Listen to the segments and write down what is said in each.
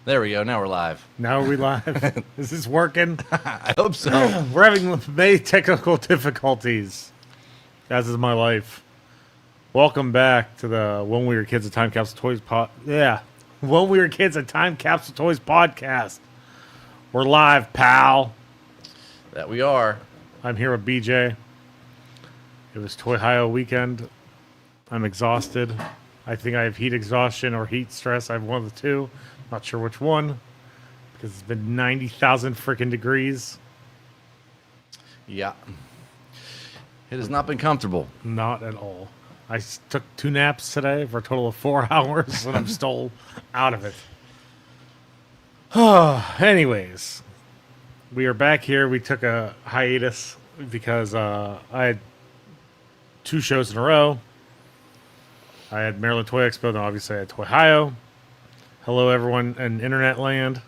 There we go. Now we're live. Now are we live? Is this working? I hope so. We're having many technical difficulties. As is my life. Welcome back to the When We Were Kids at Time Capsule Toys When We Were Kids at Time Capsule Toys Podcast. We're live, pal. That we are. I'm here with B.J. It was Toyhio weekend. I'm exhausted. I think I have heat exhaustion or heat stress. I have one of the two. Not sure which one. Because it's been 90,000 freaking degrees. Yeah. It has not been comfortable. Not at all. I took 2 naps today for a total of 4 hours, and I'm still out of it. Anyways, we are back here. We took a hiatus because I had 2 shows in a row. I had Maryland Toy Expo, and obviously I had Toyhio. Hello, everyone in internet land.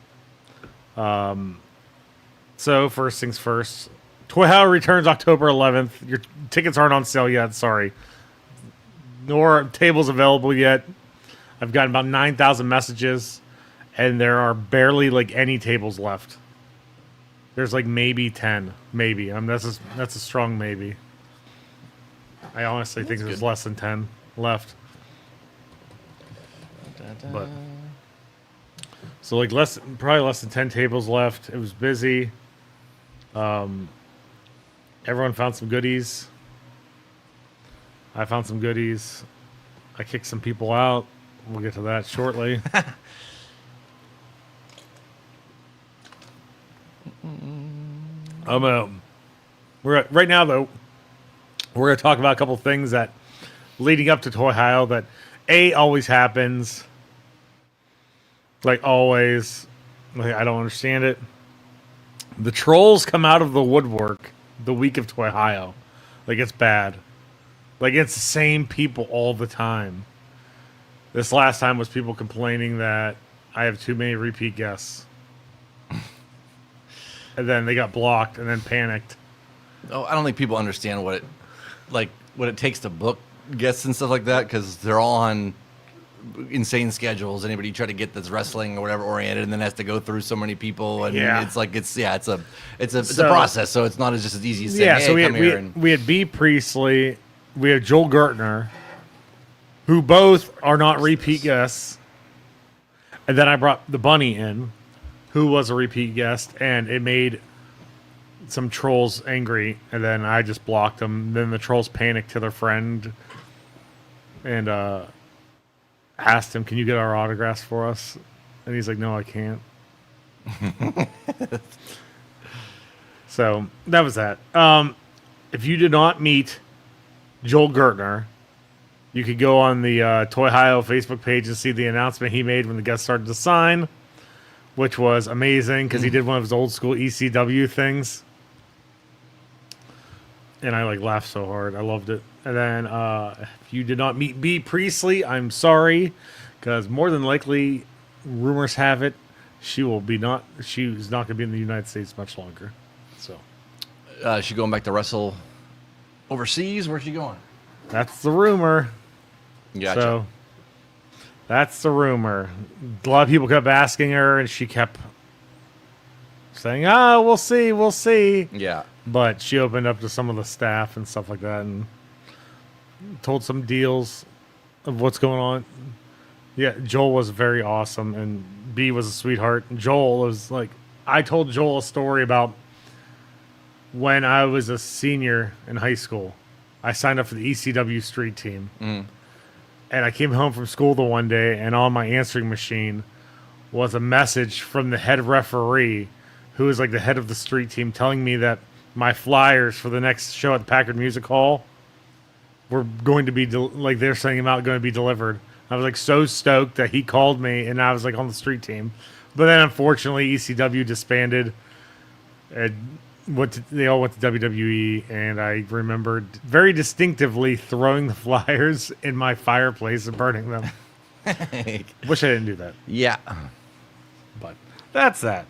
So, first things first. Toyhio returns October 11th. Your tickets aren't on sale yet, sorry. Nor tables available yet. I've gotten about 9,000 messages, and there are barely like any tables left. There's like maybe 10, maybe. That's a strong maybe. I honestly think there's less than 10 left. But so like probably less than 10 tables left. It was busy. Everyone found some goodies. I found some goodies. I kicked some people out. We'll get to that shortly. Right now though, we're going to talk about a couple things that leading up to Toyhio that always happens. Like always. Like, I don't understand it. The trolls come out of the woodwork the week of Toyhio. Like, it's bad. Like, it's the same people all the time. This last time was people complaining that I have too many repeat guests. And then they got blocked and then panicked. Oh, I don't think people understand what it takes to book guests and stuff like that, because they're all on insane schedules. Anybody try to get that's wrestling or whatever oriented, and then has to go through so many people, and it's a process. So it's not just as easy as saying, "Hey, so we had B. Priestley, we had Joel Gertner, who both are not repeat guests, and then I brought the Bunny in, who was a repeat guest, and it made some trolls angry, and then I just blocked them. Then the trolls panicked to their friend and asked him, "Can you get our autographs for us?" And he's like, "No, I can't." So that was that. If you did not meet Joel Gertner, you could go on the Toyhio Facebook page and see the announcement he made when the guests started to sign, which was amazing because he did one of his old school ECW things. And I laughed so hard. I loved it. And then if you did not meet B. Priestley, I'm sorry, because more than likely, rumors have it, she's not going to be in the United States much longer. So, is she going back to wrestle overseas? Where's she going? That's the rumor. Gotcha. So that's the rumor. A lot of people kept asking her, and she kept saying, we'll see. Yeah. But she opened up to some of the staff and stuff like that and told some deals of what's going on. Yeah, Joel was very awesome, and B was a sweetheart. And Joel was I told Joel a story about when I was a senior in high school. I signed up for the ECW street team. And I came home from school the one day, and on my answering machine was a message from the head referee, who is the head of the street team, telling me that my flyers for the next show at the Packard Music Hall were going to be, they're sending them out, going to be delivered. I was so stoked that he called me, and I was on the street team. But then, unfortunately, ECW disbanded. They all went to WWE, and I remembered very distinctively throwing the flyers in my fireplace and burning them. Wish I didn't do that. Yeah. But that's that.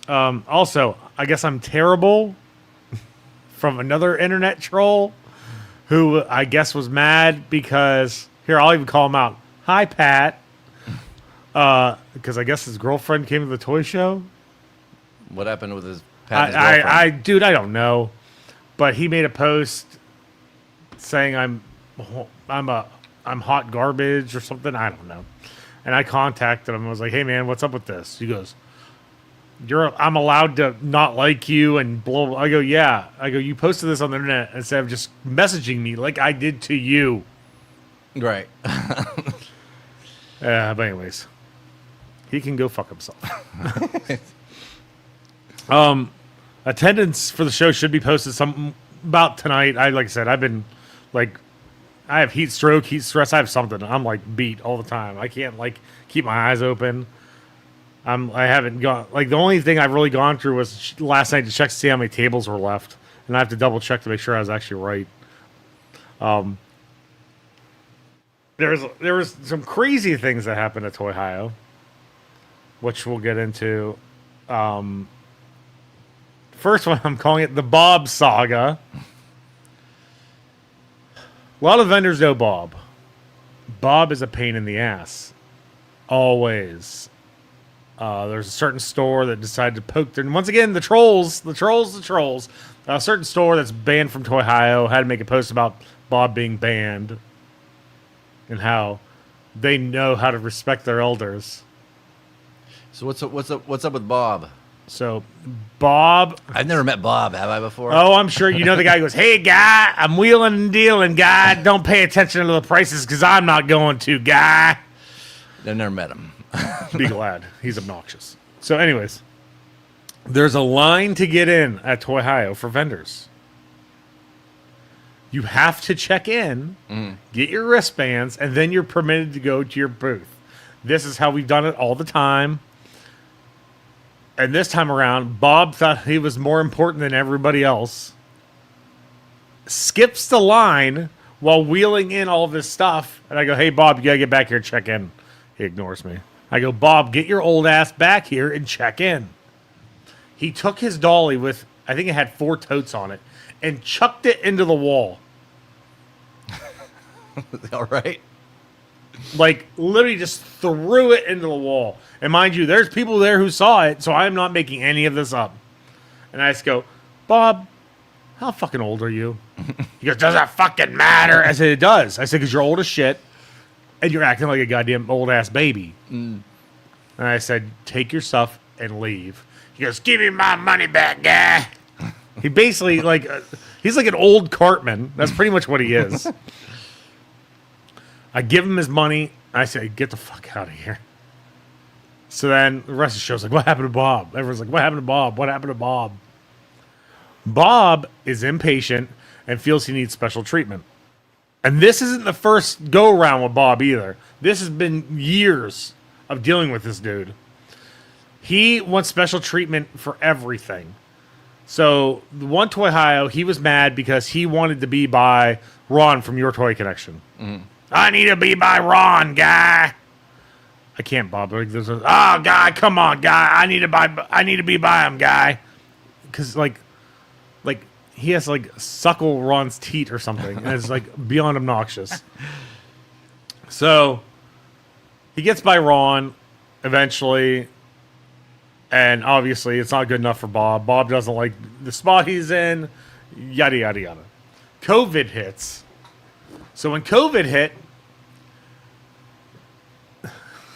Also, I guess I'm terrible from another internet troll who I guess was mad because, here, I'll even call him out. Hi, Pat. Because I guess his girlfriend came to the toy show. What happened with his girlfriend? I don't know, but he made a post saying I'm hot garbage or something. I don't know. And I contacted him and was like, "Hey man, what's up with this?" He goes, I'm allowed to not like you and blah. I go, yeah. I go, you posted this on the internet instead of just messaging me like I did to you. Right. But anyways, he can go fuck himself. Attendance for the show should be posted some about tonight. Like I said, I've been like, I have heat stroke, heat stress. I have something. I'm like beat all the time. I can't like keep my eyes open. I haven't gone, like the only thing I've really gone through was last night to check to see how many tables were left. And I have to double check to make sure I was actually right. There was some crazy things that happened at Toyhio, which we'll get into. First one, I'm calling it the Bob Saga. A lot of vendors know Bob. Bob is a pain in the ass. Always. There's a certain store that decided to poke their... Once again, the trolls. A certain store that's banned from Toyhio had to make a post about Bob being banned. And how they know how to respect their elders. So what's up with Bob? So, Bob... I've never met Bob, have I, before? Oh, I'm sure you know the guy who goes, "Hey, guy, I'm wheeling and dealing, guy. Don't pay attention to the prices because I'm not going to, guy." I've never met him. Be glad. He's obnoxious. So, anyways, there's a line to get in at Toyhio for vendors. You have to check in, get your wristbands, and then you're permitted to go to your booth. This is how we've done it all the time. And this time around, Bob thought he was more important than everybody else. Skips the line while wheeling in all this stuff. And I go, "Hey, Bob, you got to get back here and check in." He ignores me. I go, "Bob, get your old ass back here and check in." He took his dolly with, I think it had 4 totes on it, and chucked it into the wall. All right. Like, literally just threw it into the wall. And mind you, there's people there who saw it, so I'm not making any of this up. And I just go, "Bob, how fucking old are you?" He goes, "Does that fucking matter?" I said, "It does." I said, "Because you're old as shit, and you're acting like a goddamn old-ass baby." And I said, "Take your stuff and leave." He goes, "Give me my money back, guy." He basically, like, he's like an old Cartman. That's pretty much what he is. I give him his money. I say, "Get the fuck out of here." So then the rest of the show's like, "What happened to Bob?" Everyone's like, "What happened to Bob? What happened to Bob?" Bob is impatient and feels he needs special treatment. And this isn't the first go-around with Bob either. This has been years of dealing with this dude. He wants special treatment for everything. So the one Toyhio, he was mad because he wanted to be by Ron from Your Toy Connection. "I need to be by Ron, guy." I can't, Bob. Like, "Oh, guy, come on, guy. I need to be by him, guy." Because like he has to like suckle Ron's teat or something, and it's like beyond obnoxious. So he gets by Ron eventually, and obviously it's not good enough for Bob. Bob doesn't like the spot he's in. Yada yada yada. COVID hits. So when COVID hit,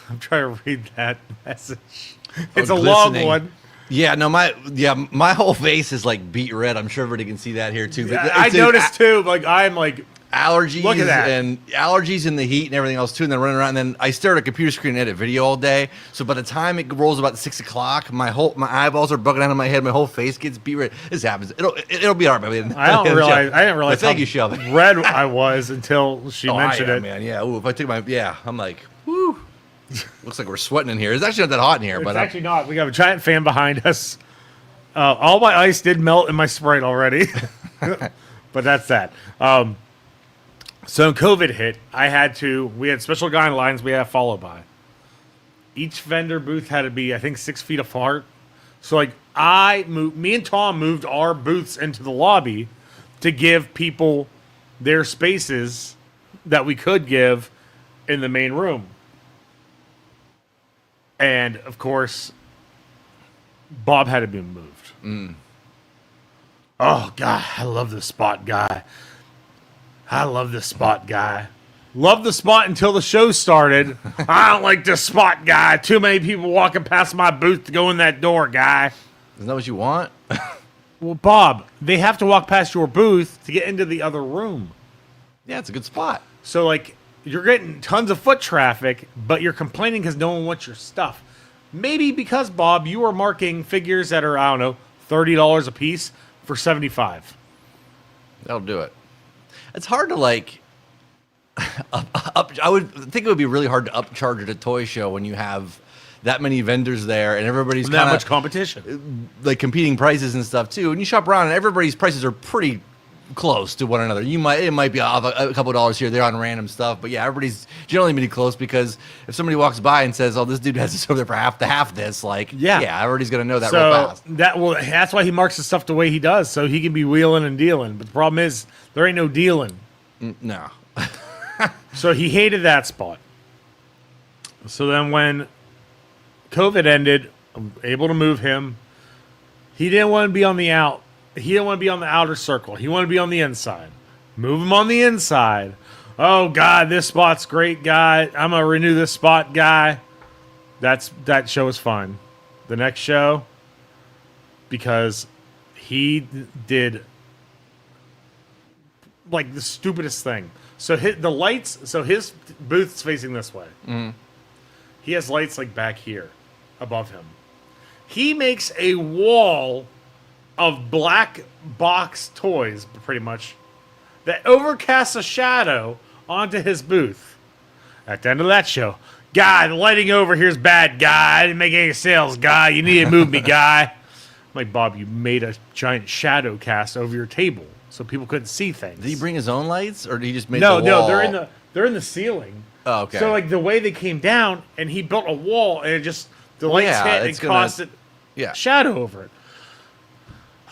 I'm trying to read that message. It's a long one. Yeah, no, my whole face is like beet red. I'm sure everybody can see that here too. But I noticed too. Like I'm like allergies. Look at that. And allergies and the heat and everything else too. And then running around. And then I stare at a computer screen and edit video all day. So by the time it rolls about 6 o'clock, my eyeballs are bugging out of my head. My whole face gets beet red. This happens. It'll be all right. I didn't realize. Thank you, Shelby. Red I was until she mentioned it. Man, yeah. Ooh, if I took I'm like, whoo. Looks like we're sweating in here. It's actually not that hot in here. It's actually not. We got a giant fan behind us. All my ice did melt in my Sprite already. But that's that. So COVID hit. We had special guidelines we had to follow by. Each vendor booth had to be, I think, 6 feet apart. So like me and Tom moved our booths into the lobby to give people their spaces that we could give in the main room. And, of course, Bob had to be moved. Oh, God, I love this spot guy. Love the spot until the show started. I don't like this spot guy. Too many people walking past my booth to go in that door, guy. Isn't that what you want? Well, Bob, they have to walk past your booth to get into the other room. Yeah, it's a good spot. So, like, you're getting tons of foot traffic, but you're complaining because no one wants your stuff. Maybe because, Bob, you are marking figures that are, I don't know, $30 a piece for $75. That'll do it. It's hard to, like, I would think it would be really hard to upcharge at a toy show when you have that many vendors there and everybody's that much competition, like competing prices and stuff too. And you shop around and everybody's prices are pretty close to one another. It might be off a couple of dollars here, there on random stuff, but yeah, everybody's generally pretty close because if somebody walks by and says, "Oh, this dude has this over there for half this," like, yeah, everybody's gonna know that real fast. That's why he marks the stuff the way he does, so he can be wheeling and dealing. But the problem is there ain't no dealing. No. So he hated that spot. So then when COVID ended, I'm able to move him. He didn't want to be on the out. He didn't want to be on the outer circle. He wanted to be on the inside. Move him on the inside. Oh, God, this spot's great, guy. I'm going to renew this spot, guy. That show was fun. The next show, because he did, like, the stupidest thing. So his booth's facing this way. Mm-hmm. He has lights, like, back here above him. He makes a wall of black box toys, pretty much, that overcasts a shadow onto his booth. At the end of that show, guy, the lighting over here's bad, guy. I didn't make any sales, guy. You need to move me, guy. I'm like, Bob, you made a giant shadow cast over your table so people couldn't see things. Did he bring his own lights, or did he just make the wall? No, they're in the ceiling. Oh, okay. So, like, the way they came down, and he built a wall, and it just, the lights hit and caused it shadow over it.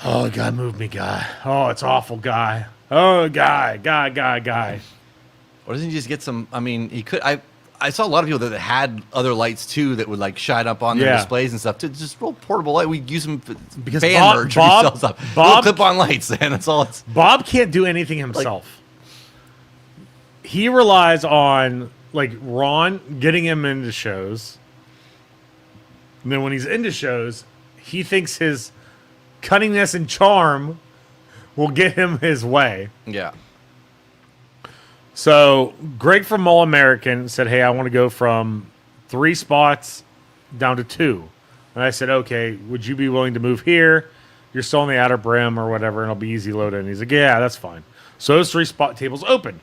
Oh, God, move me, guy. Oh, it's awful, guy. Oh, guy. Why doesn't he just get some? I mean, he could. I saw a lot of people that had other lights too that would like shine up on their displays and stuff. Just real portable light. We use them for because fan merch. Bob, we sell stuff. Bob clip-on lights, man. That's all. Bob can't do anything himself. He relies on like Ron getting him into shows. And then when he's into shows, he thinks his cunningness and charm will get him his way. Yeah. So Greg from All American said, "Hey, I want to go from 3 spots down to 2." And I said, "Okay, would you be willing to move here? You're still on the outer brim or whatever, and it'll be easy load in." He's like, "Yeah, that's fine." So those 3 spot tables open.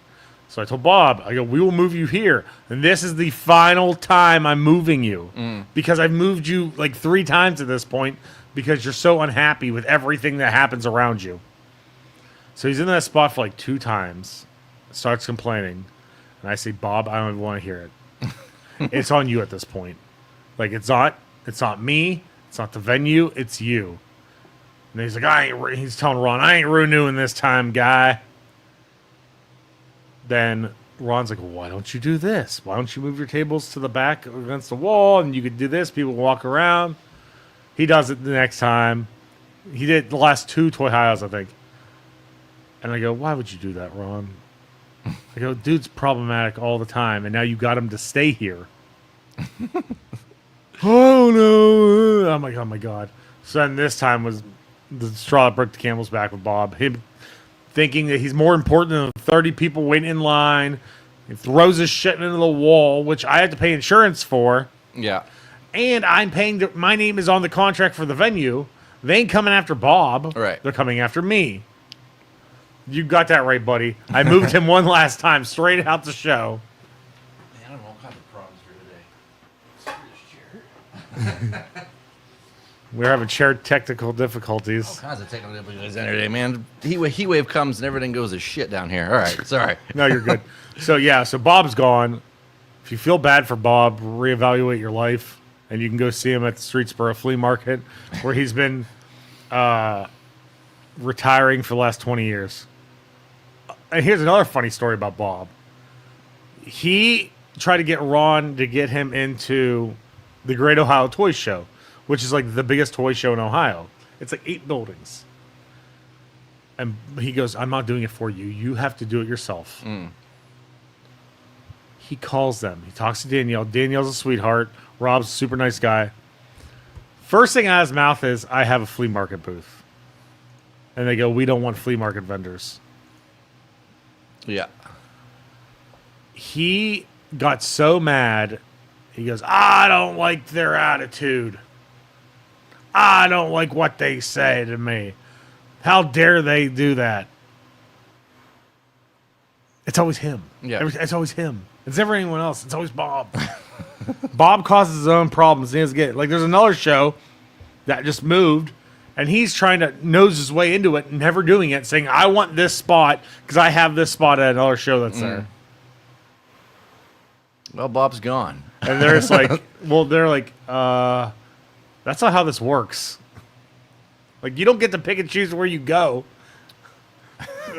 So I told Bob, I go, "We will move you here. And this is the final time I'm moving you. Because I've moved you like 3 times at this point because you're so unhappy with everything that happens around you." So he's in that spot for like 2 times. Starts complaining. And I say, "Bob, I don't even want to hear it. It's on you at this point. Like, it's not me. It's not the venue. It's you." And he's like, he's telling Ron, "I ain't renewing this time, guy." Then Ron's like, "Well, why don't you do this? Why don't you move your tables to the back against the wall and you could do this? People walk around." He does it the next time. He did the last 2 Toyhios, I think. And I go, "Why would you do that, Ron?" I go, "Dude's problematic all the time, and now you got him to stay here." Oh, no. I'm like, oh, my God. So then this time was the straw that broke the camel's back with Bob. Him thinking that he's more important than 30 people waiting in line. He throws his shit into the wall, which I had to pay insurance for. Yeah. And I'm paying, my name is on the contract for the venue. They ain't coming after Bob. Right. They're coming after me. You got that right, buddy. I moved him one last time, straight out the show. Man, I don't know all kinds of problems here today. We're having shared technical difficulties. All kinds of technical difficulties today, man. Heat wave comes and everything goes to shit down here. All right, sorry. No, you're good. So Bob's gone. If you feel bad for Bob, reevaluate your life, and you can go see him at the Streetsboro Flea Market, where he's been retiring for the last 20 years. And here's another funny story about Bob. He tried to get Ron to get him into the Great Ohio Toy Show, which is like the biggest toy show in Ohio. It's like 8 buildings. And he goes, I'm not doing it for you. You have to do it yourself. He calls them. He talks to Danielle. Danielle's a sweetheart. Rob's a super nice guy. First thing out of his mouth is, I have a flea market booth. And they go, we don't want flea market vendors. Yeah. He got so mad. He goes, I don't like their attitude. I don't like what they say to me. How dare they do that? It's always him. Yeah. It's always him. It's never anyone else. It's always Bob. Bob causes his own problems. He doesn't get it. Like, there's another show that just moved, and he's trying to nose his way into it, never doing it, saying, I want this spot because I have this spot at another show that's there. Well, Bob's gone. And they're just like, that's not how this works. Like, you don't get to pick and choose where you go.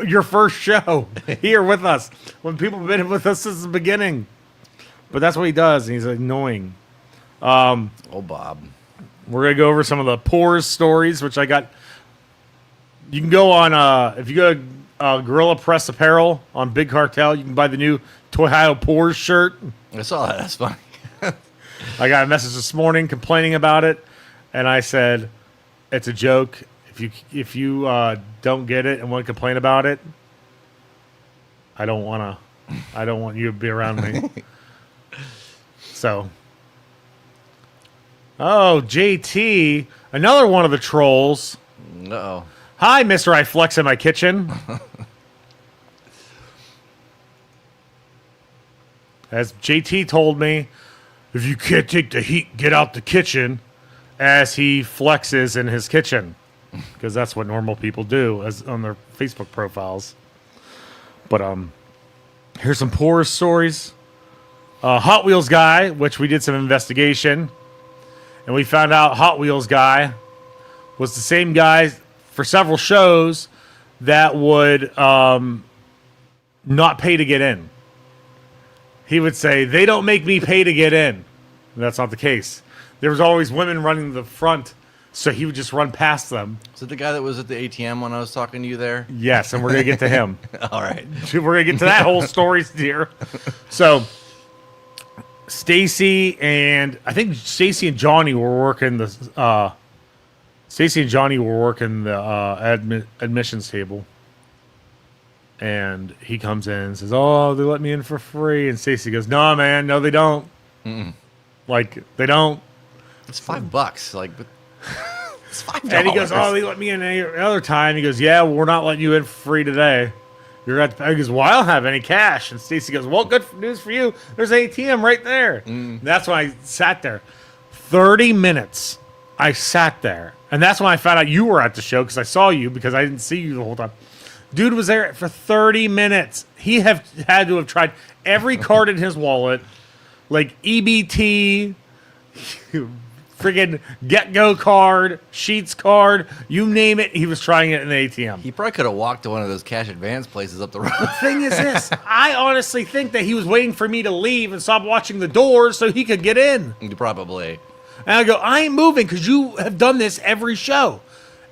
Your first show here with us. When people have been with us since the beginning. But that's what he does, and he's annoying. Oh, Bob. We're going to go over some of the Pores stories, which I got. You can go on, if you go to Gorilla Press Apparel on Big Cartel, you can buy the new Toyhio Pores shirt. I saw that. That's funny. I got a message this morning complaining about it, and I said, it's a joke. If you don't get it and want to complain about it, I don't want you to be around me. So, JT, another one of the trolls. Uh-oh. Hi, Mr. I Flex in my kitchen. As JT told me, if you can't take the heat, get out the kitchen, as he flexes in his kitchen. Because that's what normal people do as on their Facebook profiles. But here's some poor stories. Hot Wheels guy, which we did some investigation, and we found out Hot Wheels guy was the same guy for several shows that would not pay to get in. He would say, they don't make me pay to get in. And that's not the case. There was always women running the front, so he would just run past them. Is it the guy that was at the ATM when I was talking to you there? Yes, and we're going to get to him. All right. We're going to get to that whole story here. So, Stacy and I think Stacy and Johnny were working the admissions table. And he comes in and says, "Oh, they let me in for free." And Stacy goes, "No, man, no, they don't. Like, they don't. It's $5. Like, but it's $5." And he goes, "Oh, they let me in another time." He goes, "Yeah, well, we're not letting you in for free today. You're going to pay." He goes, "Well, I don't have any cash." And Stacy goes, "Well, good news for you. There's an ATM right there." That's when I sat there. 30 minutes I sat there. And that's when I found out you were at the show, because I saw you, because I didn't see you the whole time. Dude was there for 30 minutes. He had to have tried every card in his wallet, like EBT, friggin' Get-Go card, Sheets card, you name it, he was trying it in the ATM. He probably could have walked to one of those cash advance places up the road. The thing is this, I honestly think that he was waiting for me to leave and stop watching the doors so he could get in. Probably. And I go, I ain't moving because you have done this every show.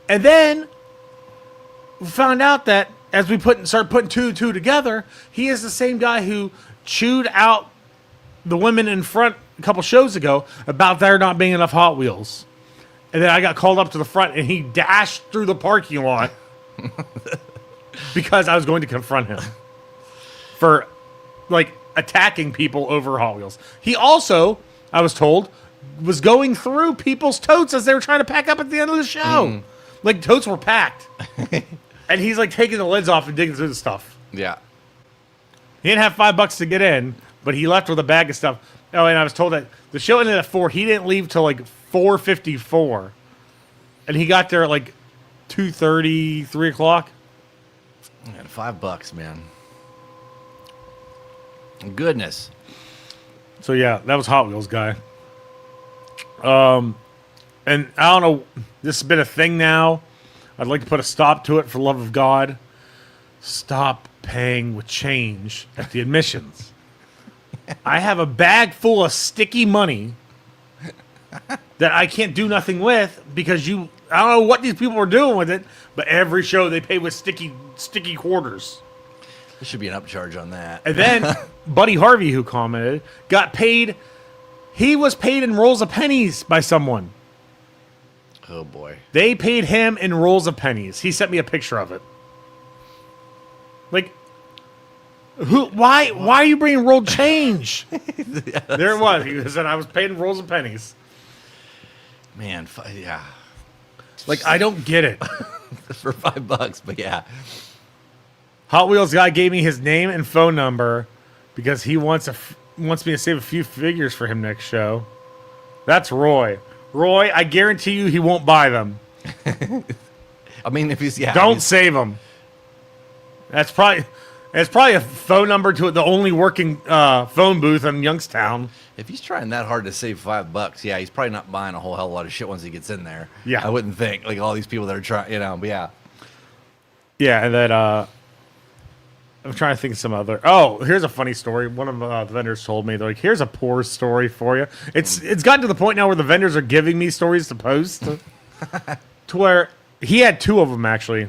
And then we found out that as we started putting two and two together, he is the same guy who chewed out the women in front a couple shows ago about there not being enough Hot Wheels. And then I got called up to the front, and he dashed through the parking lot because I was going to confront him for, like, attacking people over Hot Wheels. He also, I was told, was going through people's totes as they were trying to pack up at the end of the show. Like, totes were packed. And he's, like, taking the lids off and digging through the stuff. Yeah. He didn't have $5 to get in, but he left with a bag of stuff. Oh, and I was told that the show ended at 4. He didn't leave till, like, 4:54. And he got there at, like, 2:30, 3 o'clock. Man, $5, man. Goodness. So, yeah, that was Hot Wheels guy. And I don't know, this has been a thing now. I'd like to put a stop to it for the love of God. Stop paying with change at the admissions. I have a bag full of sticky money that I can't do nothing with because I don't know what these people are doing with it, but every show they pay with sticky quarters. There should be an upcharge on that. And then Buddy Harvey, who commented, got paid. He was paid in rolls of pennies by someone. Oh boy. They paid him in rolls of pennies. He sent me a picture of it. Like, why are you bringing rolled change? Yeah, There it was. He said I was paid in rolls of pennies. Man, yeah. Like, I don't get it. For $5, but yeah. Hot Wheels guy gave me his name and phone number because he wants me to save a few figures for him next show. That's Roy. Roy, I guarantee you he won't buy them. I mean, if he's Don't save them. That's probably a phone number to the only working phone booth in Youngstown. If he's trying that hard to save $5, yeah, he's probably not buying a whole hell of a lot of shit once he gets in there. Yeah. I wouldn't think. Like all these people that are trying, but yeah. Yeah, and then I'm trying to think of some other. Oh, here's a funny story. One of the vendors told me, they're like, "Here's a poor story for you." It's gotten to the point now where the vendors are giving me stories to post, to where he had two of them actually.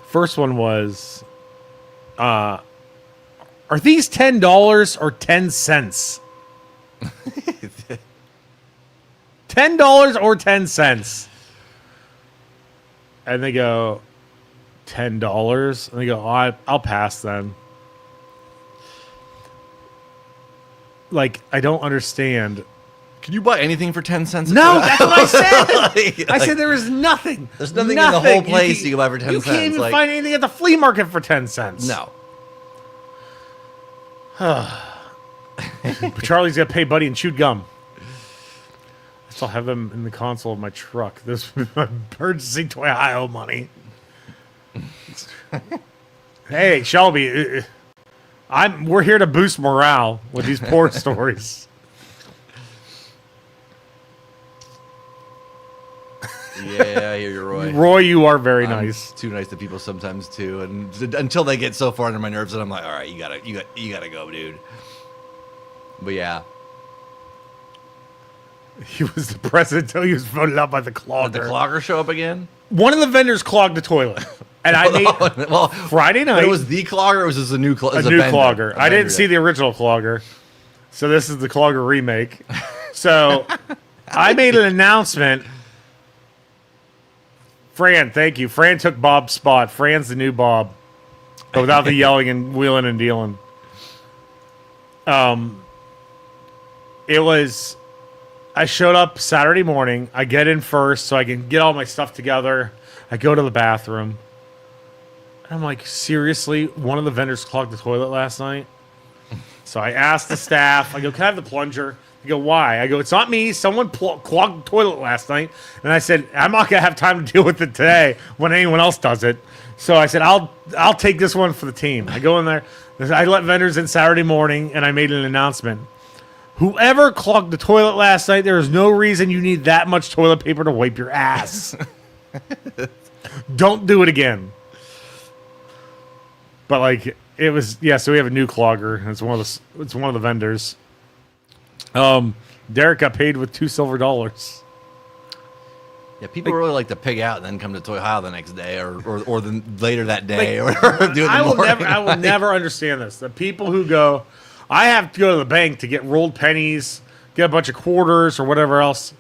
First one was, are these $10 or 10 cents? $10 or 10 cents? And they go, $10, and they go, I'll pass then. Like, I don't understand. Can you buy anything for 10 cents? No, that's what I said. Like, I said there is nothing. There's nothing in the whole place you can buy for 10 You cents. can't even like, find anything at the flea market for 10 cents. No. Charlie's got to pay Buddy and chewed gum. I still have them in the console of my truck. This is my emergency Toyhio money. Hey, Shelby, we're here to boost morale with these poor stories. Yeah, I hear you, Roy. Roy, you are very I'm nice. Too nice to people sometimes too, and until they get so far under my nerves, and I'm like, all right, you gotta go, dude. But yeah, He was the president until he was voted out by the clogger. did the clogger show up again? One of the vendors clogged the toilet, and I made Well, Friday night. it was the clogger. Or was this a new a new clogger. I didn't see the original clogger, so this is the clogger remake. So I made an announcement. Fran, thank you. Fran took Bob's spot. Fran's the new Bob, but without the yelling and wheeling and dealing. It was. I showed up Saturday morning. I get in first so I can get all my stuff together. I go to the bathroom. I'm like, seriously? One of the vendors clogged the toilet last night? So I asked the staff. I go, can I have the plunger? They go, why? I go, it's not me. Someone clogged the toilet last night. And I said, I'm not going to have time to deal with it today when anyone else does it. So I said, I'll take this one for the team. I go in there. I let vendors in Saturday morning, and I made an announcement. Whoever clogged the toilet last night, there is no reason you need that much toilet paper to wipe your ass. Don't do it again. But like it was, yeah. So we have a new clogger. It's one of the vendors. Derek got paid with $2 silver. Yeah, people really like to pig out and then come to Toyhio the next day, or then later that day, or whatever. I will never understand this. The people who go, I have to go to the bank to get rolled pennies, get a bunch of quarters or whatever else.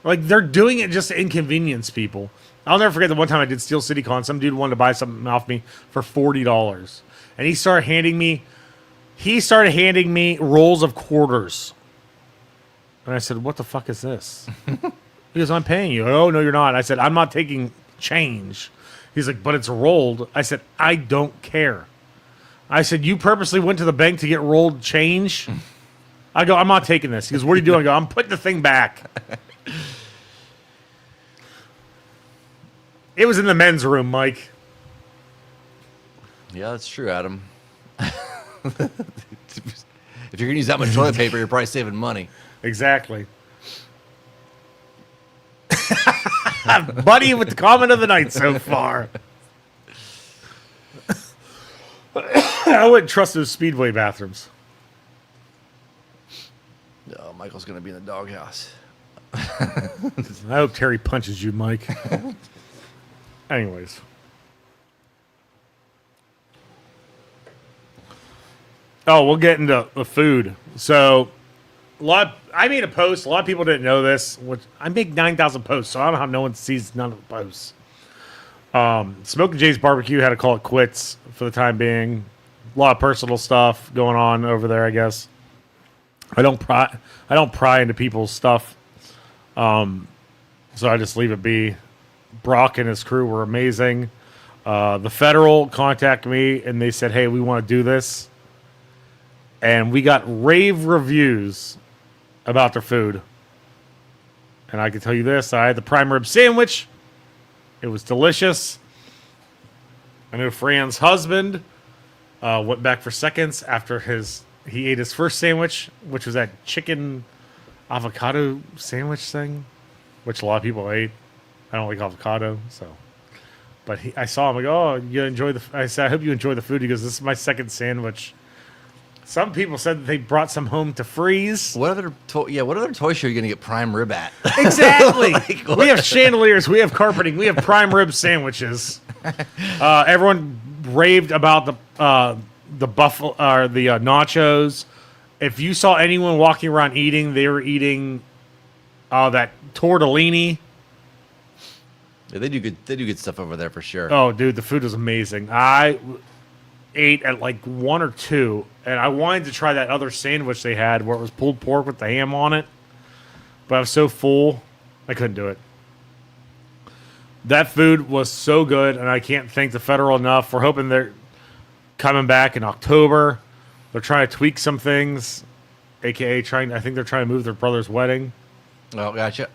Like, they're doing it just to inconvenience people. I'll never forget the one time I did Steel City Con. Some dude wanted to buy something off me for $40. And he started handing me rolls of quarters. And I said, what the fuck is this? He goes, I'm paying you. Oh, no, you're not. I said, I'm not taking change. He's like, but it's rolled. I said, I don't care. I said, you purposely went to the bank to get rolled change? I go, I'm not taking this. He goes, what are you doing? I go, I'm putting the thing back. It was in the men's room, Mike. Yeah, that's true, Adam. If you're going to use that much toilet paper, you're probably saving money. Exactly. Buddy with the comment of the night so far. I wouldn't trust those Speedway bathrooms. Oh, Michael's going to be in the doghouse. I hope Terry punches you, Mike. Anyways. Oh, we'll get into the food. So, I made a post. A lot of people didn't know this. Which I make 9,000 posts, so I don't know how no one sees none of the posts. Smoking Jay's Barbecue had to call it quits for the time being. A lot of personal stuff going on over there, I guess. I don't pry into people's stuff. So I just leave it be. Brock and his crew were amazing. The Federal contacted me and they said, hey, we want to do this. And we got rave reviews about their food. And I can tell you this, I had the prime rib sandwich. It was delicious. I know Fran's husband went back for seconds after he ate his first sandwich, which was that chicken avocado sandwich thing, which a lot of people ate. I don't like avocado, so. But I saw him, like, oh, you enjoy I said, I hope you enjoy the food. He goes, this is my second sandwich. Some people said that they brought some home to freeze. What other toy show are you going to get prime rib at? Exactly. We have chandeliers, we have carpeting, we have prime rib sandwiches. Everyone raved about the buffalo or the nachos. If you saw anyone walking around eating, they were eating that tortellini. Yeah, they do good stuff over there for sure. Oh, dude, the food was amazing. I ate at like 1 or 2, and I wanted to try that other sandwich they had where it was pulled pork with the ham on it, but I was so full, I couldn't do it. That food was so good, and I can't thank the Federal enough. We're hoping they're coming back in October. They're trying to tweak some things, aka I think they're trying to move their brother's wedding. Oh, gotcha.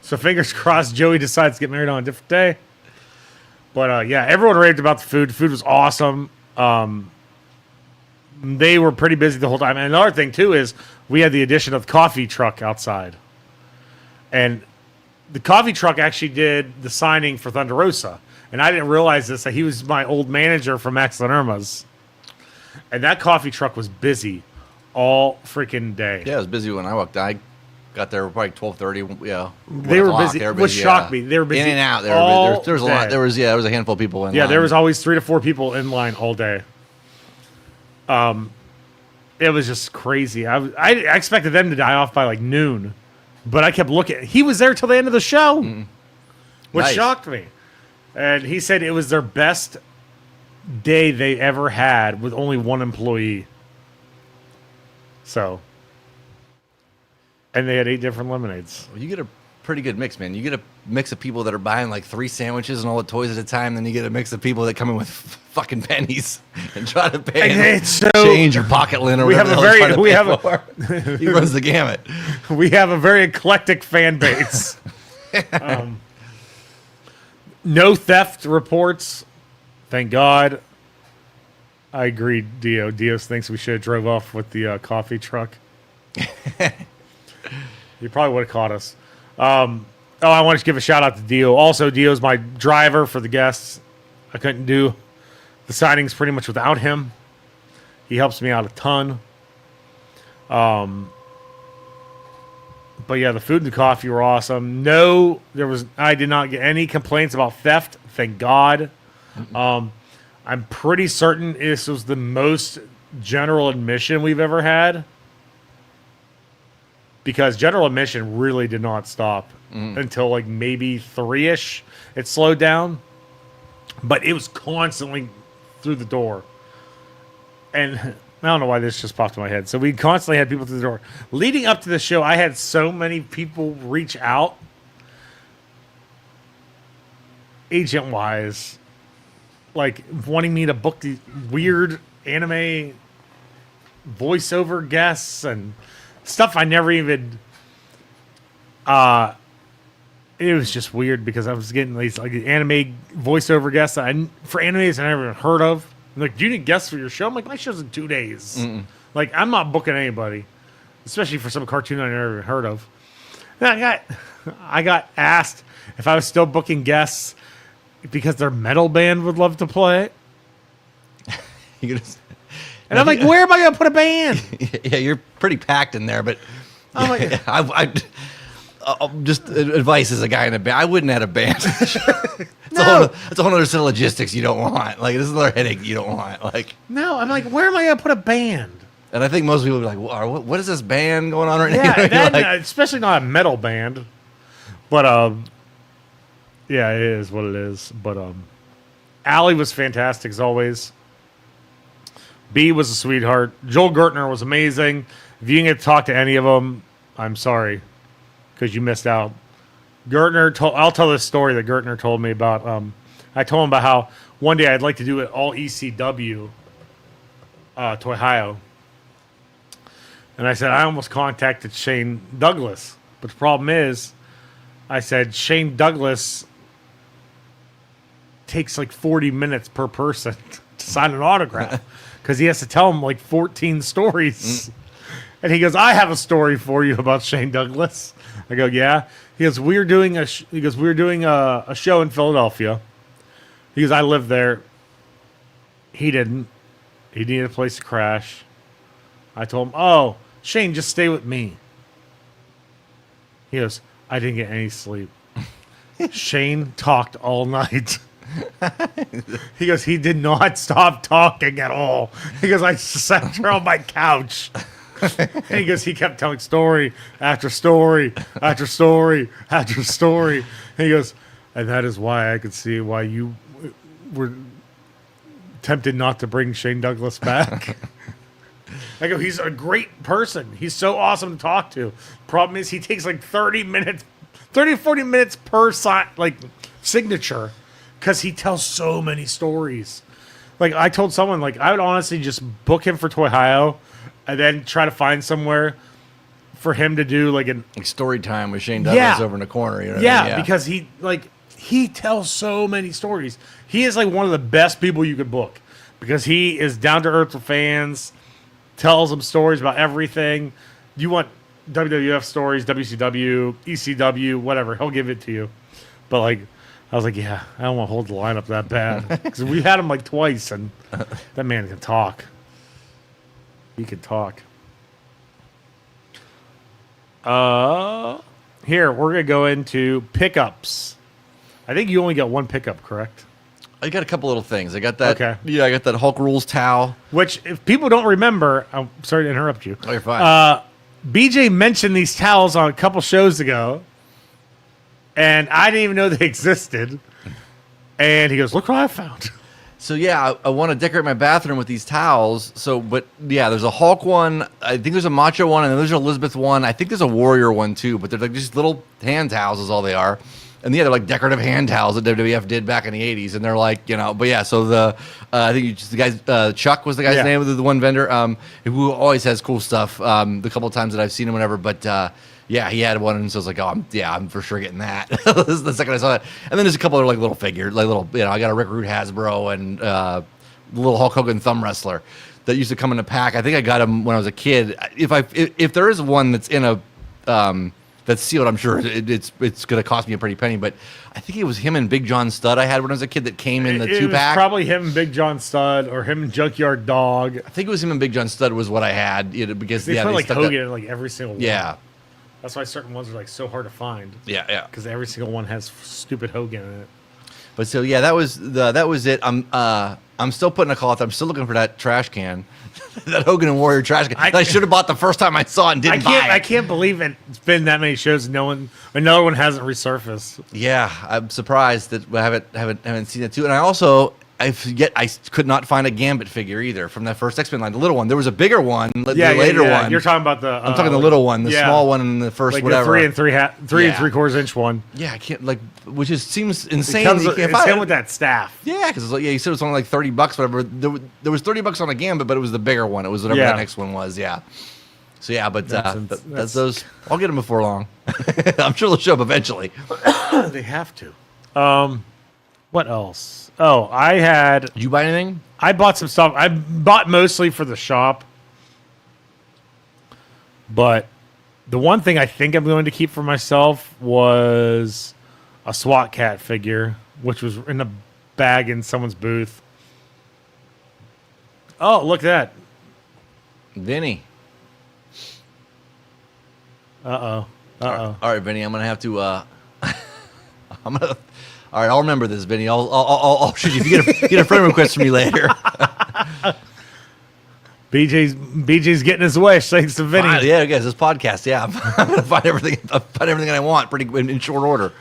So fingers crossed Joey decides to get married on a different day. But yeah, everyone raved about the food. The food was awesome. They were pretty busy the whole time. And another thing, too, is we had the addition of the coffee truck outside. And the coffee truck actually did the signing for Thunder Rosa. And I didn't realize this, that he was my old manager from Max and Irma's. And that coffee truck was busy all freaking day. Yeah, it was busy when I walked. I got there probably 12:30. Yeah, they were busy. Which shocked me. They were busy in and out. There was a lot. There was a handful of people in. Yeah, line. there was always 3 to 4 people in line all day. It was just crazy. I expected them to die off by like noon, but I kept looking. He was there till the end of the show, which shocked me. And he said it was their best day they ever had with only 1 employee. So, and they had 8 different lemonades. Well, you get a pretty good mix, man. You get a mix of people that are buying like 3 sandwiches and all the toys at a time. Then you get a mix of people that come in with fucking pennies and try to pay and change your pocket lint or whatever. He runs the gamut. We have a very eclectic fan base. No theft reports. Thank God. I agree, Dio. Dio thinks we should have drove off with the coffee truck. He probably would have caught us. I want to give a shout out to Dio. Also, Dio's my driver for the guests. I couldn't do the signings pretty much without him. He helps me out a ton. But yeah, the food and the coffee were awesome. I did not get any complaints about theft. Thank God. I'm pretty certain this was the most general admission we've ever had. Because general admission really did not stop until like maybe 3-ish. It slowed down. But it was constantly through the door. And I don't know why this just popped in my head. So we constantly had people through the door. Leading up to the show, I had so many people reach out. Agent-wise. Like wanting me to book these weird anime voiceover guests and stuff I never even it was just weird because I was getting these like anime voiceover guests for animes I never even heard of. I'm like, do you need guests for your show? I'm like, my show's in 2 days. Like, I'm not booking anybody, especially for some cartoon I never even heard of. And I got asked if I was still booking guests because their metal band would love to play. And I'm like, where am I going to put a band? Yeah, you're pretty packed in there, but I'm like, just advice as a guy in a band. I wouldn't have a band. It's a whole other set of logistics you don't want. Like, this is another headache you don't want. Like, no, I'm like, where am I going to put a band? And I think most people would be like, what is this band going on right now? Yeah, like, especially not a metal band. But, yeah, it is what it is. But, Allie was fantastic as always. B was a sweetheart. Joel Gertner was amazing. If you didn't get to talk to any of them, I'm sorry, because you missed out. I'll tell this story that Gertner told me about. I told him about how one day I'd like to do it all ECW, Toyhio. And I said, I almost contacted Shane Douglas. But the problem is, I said, Shane Douglas takes like 40 minutes per person to sign an autograph because he has to tell them like 14 stories. And he goes, I have a story for you about Shane Douglas. I go, yeah. He goes, we were doing a show in Philadelphia. He goes, I lived there. He didn't. He needed a place to crash. I told him, oh, Shane, just stay with me. He goes, I didn't get any sleep. Shane talked all night. He goes, he did not stop talking at all. He goes, I sat there on my couch. And he goes, he kept telling story after story after story after story. And he goes, and that is why I could see why you were tempted not to bring Shane Douglas back. I go, he's a great person. He's so awesome to talk to. Problem is, he takes like 30 to 40 minutes per signature because he tells so many stories. Like, I told someone, like, I would honestly just book him for Toyhio and then try to find somewhere for him to do like story time with Shane Douglas over in the corner. You know what I mean? Because he tells so many stories. He is like one of the best people you could book because he is down to earth with fans, tells them stories about everything. You want WWF stories, WCW, ECW, whatever, he'll give it to you. But like, I was like, yeah, I don't want to hold the line up that bad because we had him like twice, and that man can talk. He can talk. Here, we're going to go into pickups. I think you only got one pickup, correct? I got a couple little things. I got that. Okay. Yeah, I got that Hulk Rules towel. Which, if people don't remember, I'm sorry to interrupt you. Oh, you're fine. BJ mentioned these towels on a couple shows ago, and I didn't even know they existed. And he goes, look what I found. So, yeah, I want to decorate my bathroom with these towels. So, but, yeah, there's a Hulk one. I think there's a Macho one, and then there's an Elizabeth one. I think there's a Warrior one, too. But they're like just little hand towels is all they are. And, yeah, they're like decorative hand towels that WWF did back in the 80s. And they're like, you know, but, yeah, so I think the guy's, Chuck was the guy's name, the one vendor, who always has cool stuff the couple of times that I've seen him, whatever. But, yeah, he had one, and so I was like, I'm for sure getting that. This is the second I saw it. And then there's a couple of like little figures, like little, you know, I got a Rick Rude Hasbro and the little Hulk Hogan thumb wrestler that used to come in a pack. I think I got him when I was a kid. If there is one that's in a that's sealed, I'm sure it's going to cost me a pretty penny. But I think it was him and Big John Studd I had when I was a kid that came in the 2-pack. Probably him and Big John Studd or him and Junkyard Dog. I think it was him and Big John Studd was what I had, because they put like Hogan in like every single one. Yeah. That's why certain ones are like so hard to find. Yeah. Because every single one has stupid Hogan in it. But so yeah, that was it. I'm still putting a call out there. I'm still looking for that trash can, that Hogan and Warrior trash can that I should have bought the first time I saw it and didn't buy it. I can't believe it's been that many shows and another one hasn't resurfaced. Yeah, I'm surprised that I haven't seen it too. And I could not find a Gambit figure either from that first X-Men line, the little one. There was a bigger one, the later one. You're talking about I'm talking the little one, the small one in the first like whatever. The 3 3/4 inch one. Yeah, I can't which seems insane. You can't find it with that staff. Yeah, because you said it was only like $30, whatever. There was $30 on a Gambit, but it was the bigger one. It was whatever that next one was. Yeah. So yeah, but that's those. I'll get them before long. I'm sure they'll show up eventually. They have to. What else? Oh, Did you buy anything? I bought some stuff. I bought mostly for the shop. But the one thing I think I'm going to keep for myself was a SWAT Cat figure, which was in a bag in someone's booth. Oh, look at that. Vinny. Uh oh. All right, Vinny. I'm gonna have to. I'm gonna. All right, I'll remember this, Vinny. I'll shoot you if you get a friend request from me later. BJ's getting his wish thanks to Vinny. Yeah, guys, this podcast. Yeah, I'm gonna find everything I want pretty in short order.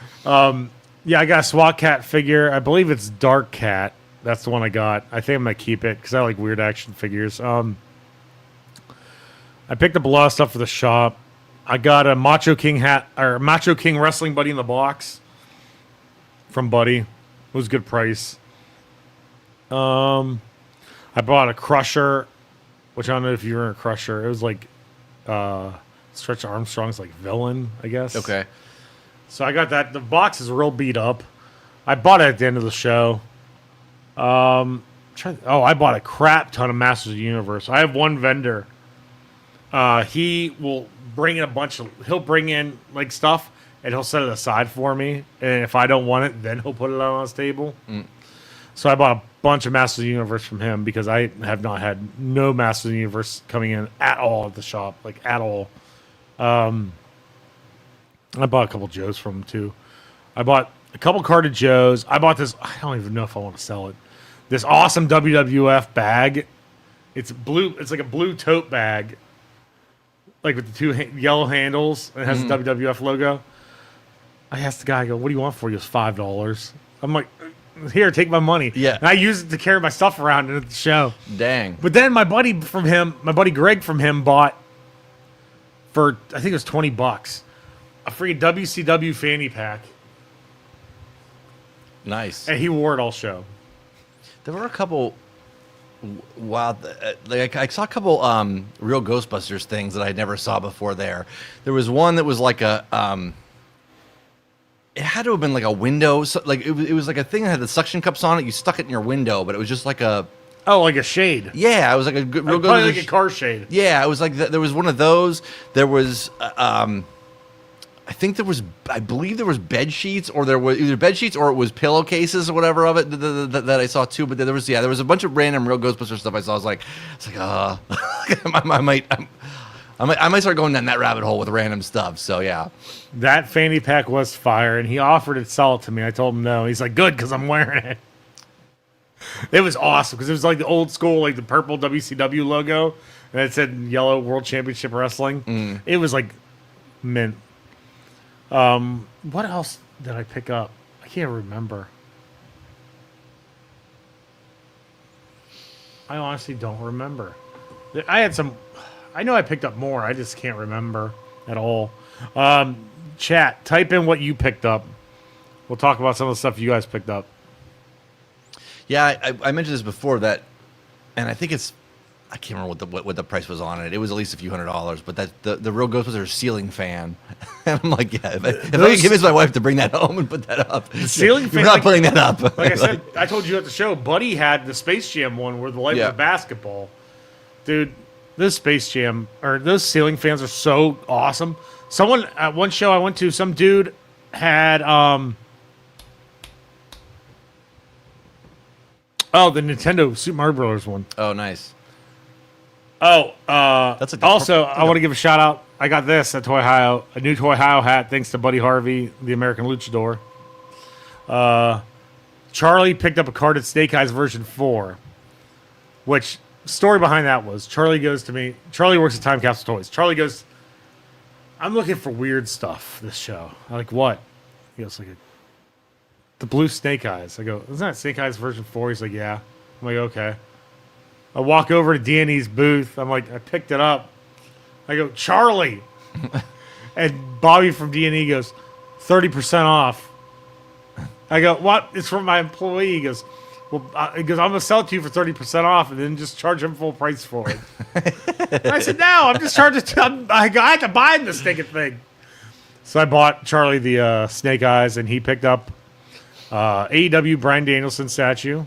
Yeah, I got a SWAT Cat figure. I believe it's Dark Cat. That's the one I got. I think I'm gonna keep it because I like weird action figures. I picked up a lot of stuff for the shop. I got a Macho King hat or Macho King wrestling buddy in the box from Buddy. It was a good price. I bought a Crusher, which I don't know if you were in a Crusher. It was like Stretch Armstrong's like villain, I guess. Okay. So I got that. The box is real beat up. I bought it at the end of the show. I bought a crap ton of Masters of the Universe. I have one vendor. He will bring in he'll bring in like stuff and he'll set it aside for me. And if I don't want it, then he'll put it on his table. So I bought a bunch of Masters of the Universe from him because I have not had no Masters of the Universe coming in at all at the shop, like at all. I bought a couple Joes from him too. I bought a couple carded Joes. I bought this. I don't even know if I want to sell it. This awesome WWF bag. It's blue. It's like a blue tote bag, like with the two yellow handles. And it has the WWF logo. I asked the guy, I go, "What do you want for it?" He goes, $5. I'm like, "Here, take my money." Yeah. And I use it to carry my stuff around at the show. Dang. But then my buddy Greg from him bought for I think it was $20 a free WCW fanny pack, Nice. and he wore it all show. There were a couple. Wow, like I saw a couple real Ghostbusters things that I never saw before. There was one that was like a it had to have been like a window, so like it was like a thing that had the suction cups on it. You stuck it in your window, but it was just like a like a shade. Yeah, it was like a good, real Probably like a car shade. Yeah, it was like there was one of those. There was I believe there was bed sheets, or there was either bed sheets or it was pillowcases or whatever of it that I saw too. But there was a bunch of random real Ghostbusters stuff I saw. I was like, I might start going down that rabbit hole with random stuff. So yeah, That fanny pack was fire, and he offered to sell it to me. I told him no. He's like, good, because I'm wearing it. It was awesome because it was like the old school, like the purple WCW logo, and it said yellow World Championship Wrestling. It was like mint. What else did I pick up? I can't remember. I honestly don't remember. I know I picked up more. I just can't remember at all. Chat, type in what you picked up. We'll talk about some of the stuff you guys picked up. yeah. I mentioned this before that, and I think I can't remember what the price was on it. It was at least a few $100s, but that the real Ghostbusters ceiling fan. And I'm like, yeah, if I could convince my wife to bring that home and put that up. The ceiling fan. We're not putting that up. Like I said, I told you at the show, Buddy had the Space Jam one where the light was basketball. Dude, those those ceiling fans are so awesome. Someone at one show I went to, some dude had the Nintendo Super Mario Bros. One. Oh, nice. Oh, That's a also, I want to give a shout out. I got this at Toyhio, a new Toyhio hat, thanks to Buddy Harvey, the American Luchador. Charlie picked up a carded Snake Eyes version 4, which story behind that was Charlie goes to me. Charlie works at Time Capsule Toys. Charlie goes, I'm looking for weird stuff this show. I'm like, what? He goes, like, the blue Snake Eyes. I go, isn't that Snake Eyes version 4? He's like, yeah. I'm like, okay. I walk over to Danny's booth. I'm like, I picked it up. I go, Charlie. And Bobby from D&E goes, 30% off. I go, what? It's from my employee. He goes, well, I'm going to sell it to you for 30% off and then just charge him full price for it. I said, no, I'm just charging. I had to buy him this stinking thing. So I bought Charlie the Snake Eyes, and he picked up AEW Bryan Danielson statue.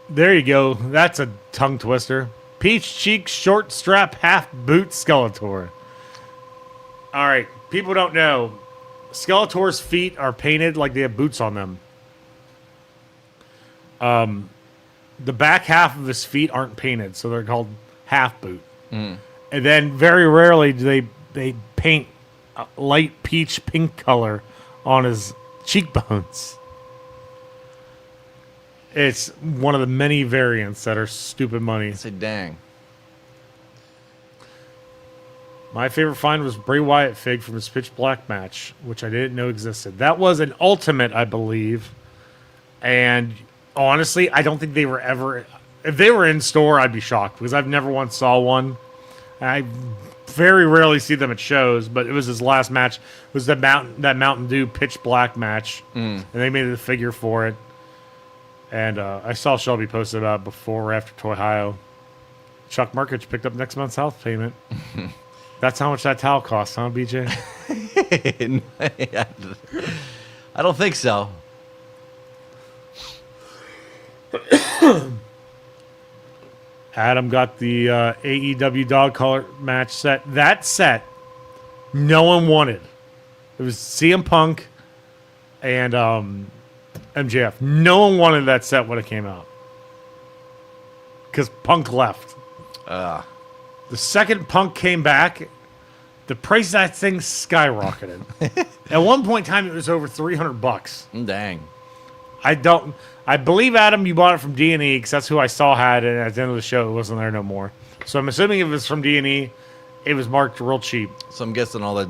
There you go. That's a tongue twister. Peach cheek, short strap, half boot Skeletor. All right. People don't know. Skeletor's feet are painted like they have boots on them. the back half of his feet aren't painted, so they're called half boot. And then very rarely do they paint a light peach pink color on his cheekbones. It's one of the many variants that are stupid money. I say, dang. My favorite find was Bray Wyatt fig from his Pitch Black match, which I didn't know existed. That was an Ultimate, I believe. And honestly, I don't think they were ever... If they were in store, I'd be shocked, because I've never once saw one. I very rarely see them at shows, but it was his last match. It was that Mountain Dew Pitch Black match, and they made the figure for it. And I saw Shelby posted about it before or after Toyhio. Chuck Markich picked up next month's house payment. That's how much that towel costs, huh, BJ? I don't think so. Adam got the AEW dog collar match set. That set, no one wanted. It was CM Punk and MJF. No one wanted that set when it came out. Because Punk left. The second Punk came back, the price of that thing skyrocketed. At one point in time, it was over $300. Dang. I believe, Adam, you bought it from D&E because that's who I saw had it. And at the end of the show, it wasn't there no more. So I'm assuming if it was from D&E, it was marked real cheap. So I'm guessing all the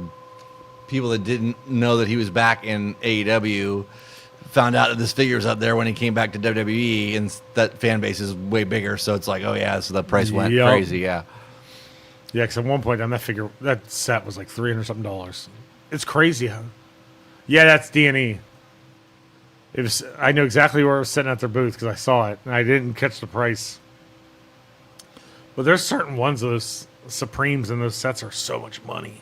people that didn't know that he was back in AEW found out that this figure was up there when he came back to WWE, and that fan base is way bigger. So it's like, oh yeah, so the price went crazy. Yeah. Yeah, because at one point on that set was like $300 something. It's crazy, huh? Yeah, that's D&E. It was. I know exactly where I was sitting at their booth because I saw it, and I didn't catch the price. But there's certain ones of those Supremes in those sets are so much money.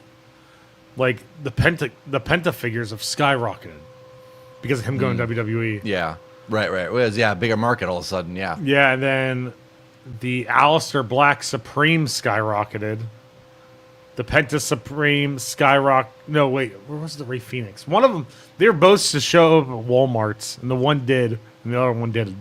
Like the Penta figures have skyrocketed because of him going WWE. Yeah, right. It was bigger market all of a sudden. Yeah. Yeah, and then the Aleister Black Supreme skyrocketed. The Penta Supreme Skyrock. No, wait. Where was the Ray Phoenix? One of them. They were both to show up at Walmart's, and the one did, and the other one didn't.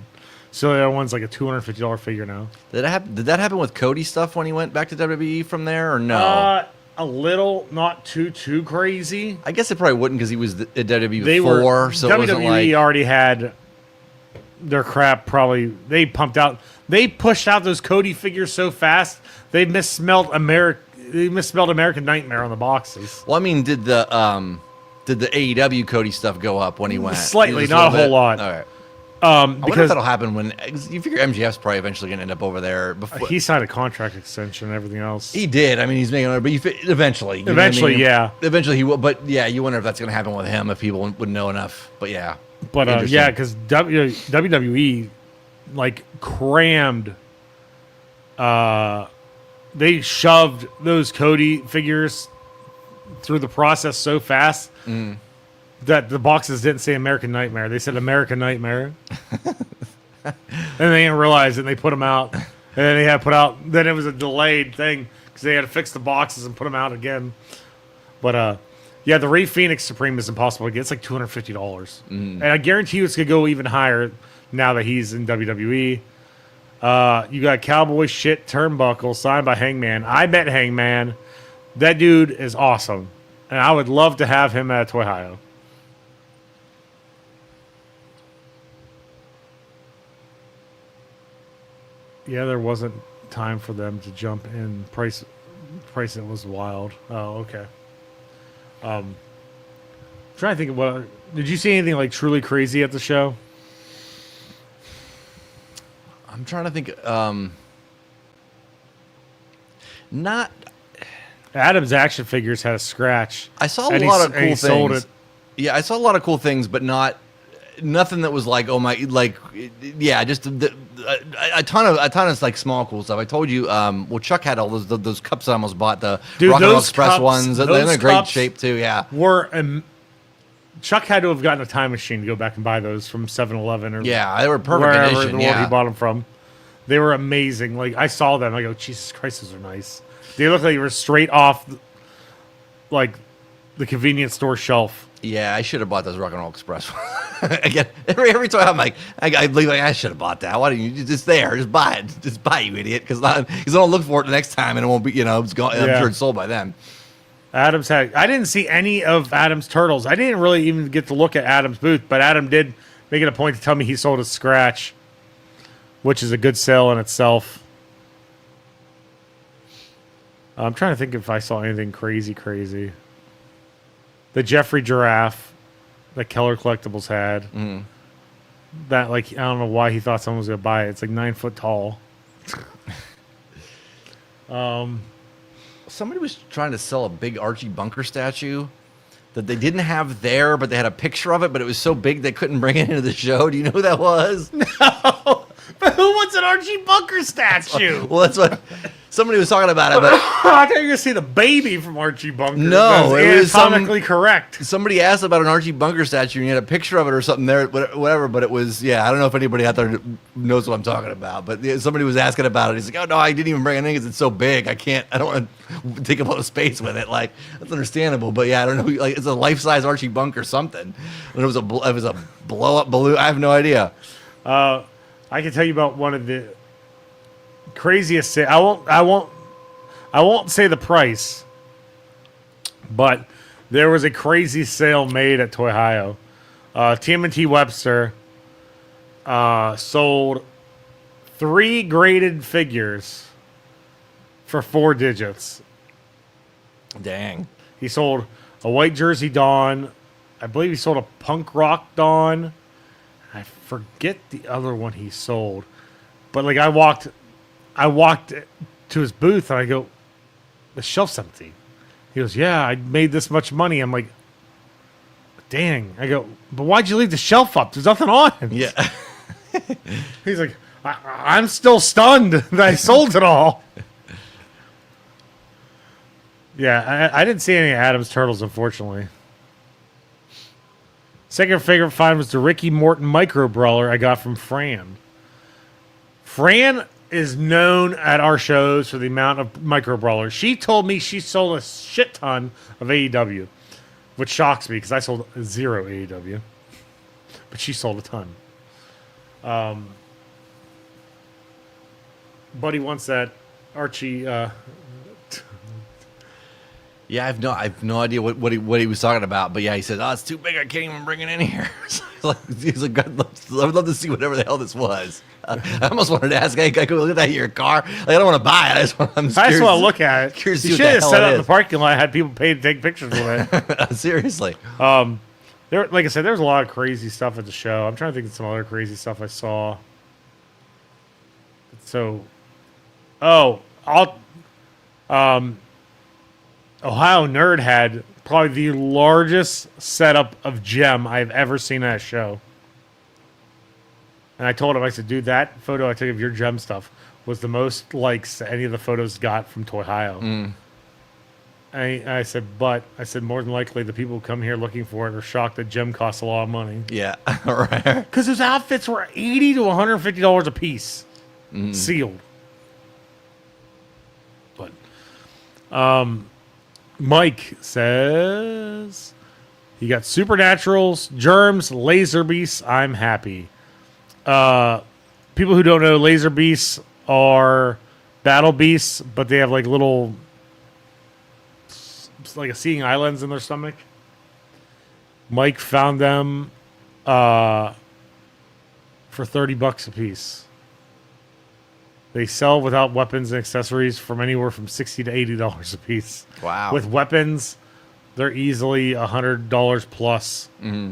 So the other one's like a $250 figure now. Did that happen with Cody stuff when he went back to WWE from there, or no? A little, not too crazy. I guess it probably wouldn't because he was at WWE before. So WWE it wasn't like... already had their crap. Probably they pushed out those Cody figures so fast they misspelled American Nightmare on the boxes. Well, I mean, did the AEW Cody stuff go up when he went? Slightly, not a whole lot. All right. I wonder because if that'll happen when you figure MJF's probably eventually going to end up over there. Before he signed a contract extension and everything else. He did. I mean, he's making it, but eventually. Eventually, yeah. Eventually he will. But yeah, you wonder if that's going to happen with him if people wouldn't know enough. But yeah. But yeah, because WWE like crammed. They shoved those Cody figures through the process so fast that the boxes didn't say American Nightmare. They said American Nightmare. And they didn't realize it, and they put them out. And then they had to put out... Then it was a delayed thing because they had to fix the boxes and put them out again. But, yeah, the Ray Phoenix Supreme is impossible to get. It's like $250. And I guarantee you it's going to go even higher now that he's in WWE. You got Cowboy Shit Turnbuckle signed by Hangman. I met Hangman. That dude is awesome. And I would love to have him at Toyhio. Yeah, there wasn't time for them to jump in. Price it was wild. Oh, okay. I'm trying to think of what... Did you see anything like truly crazy at the show? I'm trying to think. Not. Adam's action figures had a scratch. I saw a lot of cool things. Sold it. Yeah, I saw a lot of cool things, but nothing that was like, oh my, like, yeah, just a ton of like small cool stuff. I told you, well, Chuck had all those cups I almost bought, the Rock and Roll Express cups, ones. They're in great shape too. Yeah, Chuck had to have gotten a time machine to go back and buy those from 7-Eleven or they were perfect wherever condition. The world he bought them from. They were amazing. Like I saw them, I go, Jesus Christ, those are nice. They look like they were straight off, like the convenience store shelf. Yeah, I should have bought those Rock and Roll Express. Again, every time I'm like, I believe like, I should have bought that. Why didn't you just there? Just buy it. Just buy it, you idiot. Because I'll look for it the next time and it won't be, it's gone. I'm sure it's sold by then. I didn't see any of Adam's turtles. I didn't really even get to look at Adam's booth, but Adam did make it a point to tell me he sold a Scratch, which is a good sale in itself. I'm trying to think if I saw anything crazy. The Jeffrey giraffe that Keller Collectibles had. Mm. That, I don't know why he thought someone was going to buy it. It's like 9 foot tall. Somebody was trying to sell a big Archie Bunker statue that they didn't have there, but they had a picture of it, but it was so big they couldn't bring it into the show. Do you know who that was? No. But who wants an Archie Bunker statue? Well, that's what somebody was talking about it. But I thought you were going to see the baby from Archie Bunker. No, it was anatomically correct. Somebody asked about an Archie Bunker statue, and you had a picture of it or something there, whatever. But it was, I don't know if anybody out there knows what I'm talking about. But somebody was asking about it. He's like, "Oh no, I didn't even bring it in because it's so big. I don't want to take up all the space with it." Like, that's understandable. But I don't know. Like, it's a life-size Archie Bunker something. And it was a blow-up balloon. I have no idea. I can tell you about one of the craziest. I won't say the price, but there was a crazy sale made at Toyhio. TMNT Webster sold 3 graded figures for 4 digits. Dang. He sold a white jersey Dawn. I believe he sold a punk rock Dawn. I forget the other one he sold. But I walked to his booth and I go, the shelf's empty. He goes, yeah, I made this much money. I'm like, dang. I go, but why'd you leave the shelf up? There's nothing on it. Yeah. He's like, I'm still stunned that I sold it all. Yeah, I didn't see any Adam's Turtles, unfortunately. Second favorite find was the Ricky Morton micro brawler I got from Fran. Fran is known at our shows for the amount of micro brawlers. She told me she sold a shit ton of AEW, which shocks me because I sold 0 AEW, but she sold a ton. Buddy wants that Archie. Yeah, I have no idea what he was talking about, but he said, "Oh, it's too big. I can't even bring it in here." He's like, "I would love to see whatever the hell this was." I almost wanted to ask, "Hey, can I go look at that in your car?" I don't want to buy it. I just want to look at it. You should have set up in the parking lot, had people pay to take pictures with it. Seriously. There, like I said, there's a lot of crazy stuff at the show. I'm trying to think of some other crazy stuff I saw. Ohio Nerd had probably the largest setup of gem I've ever seen at a show. And I told him, I said, dude, that photo I took of your gem stuff was the most likes any of the photos got from Toyhio. Mm. I said, more than likely the people who come here looking for it are shocked that gem costs a lot of money. Yeah, right. Because those outfits were $80 to $150 a piece, sealed. But, Mike says he got Supernaturals, Germs, Laser Beasts. I'm happy. People who don't know, Laser Beasts are battle beasts, but they have little, a seeing islands in their stomach. Mike found them for $30 a piece. They sell without weapons and accessories from anywhere from $60 to $80 a piece. Wow. With weapons, they're easily $100 plus. Mm-hmm.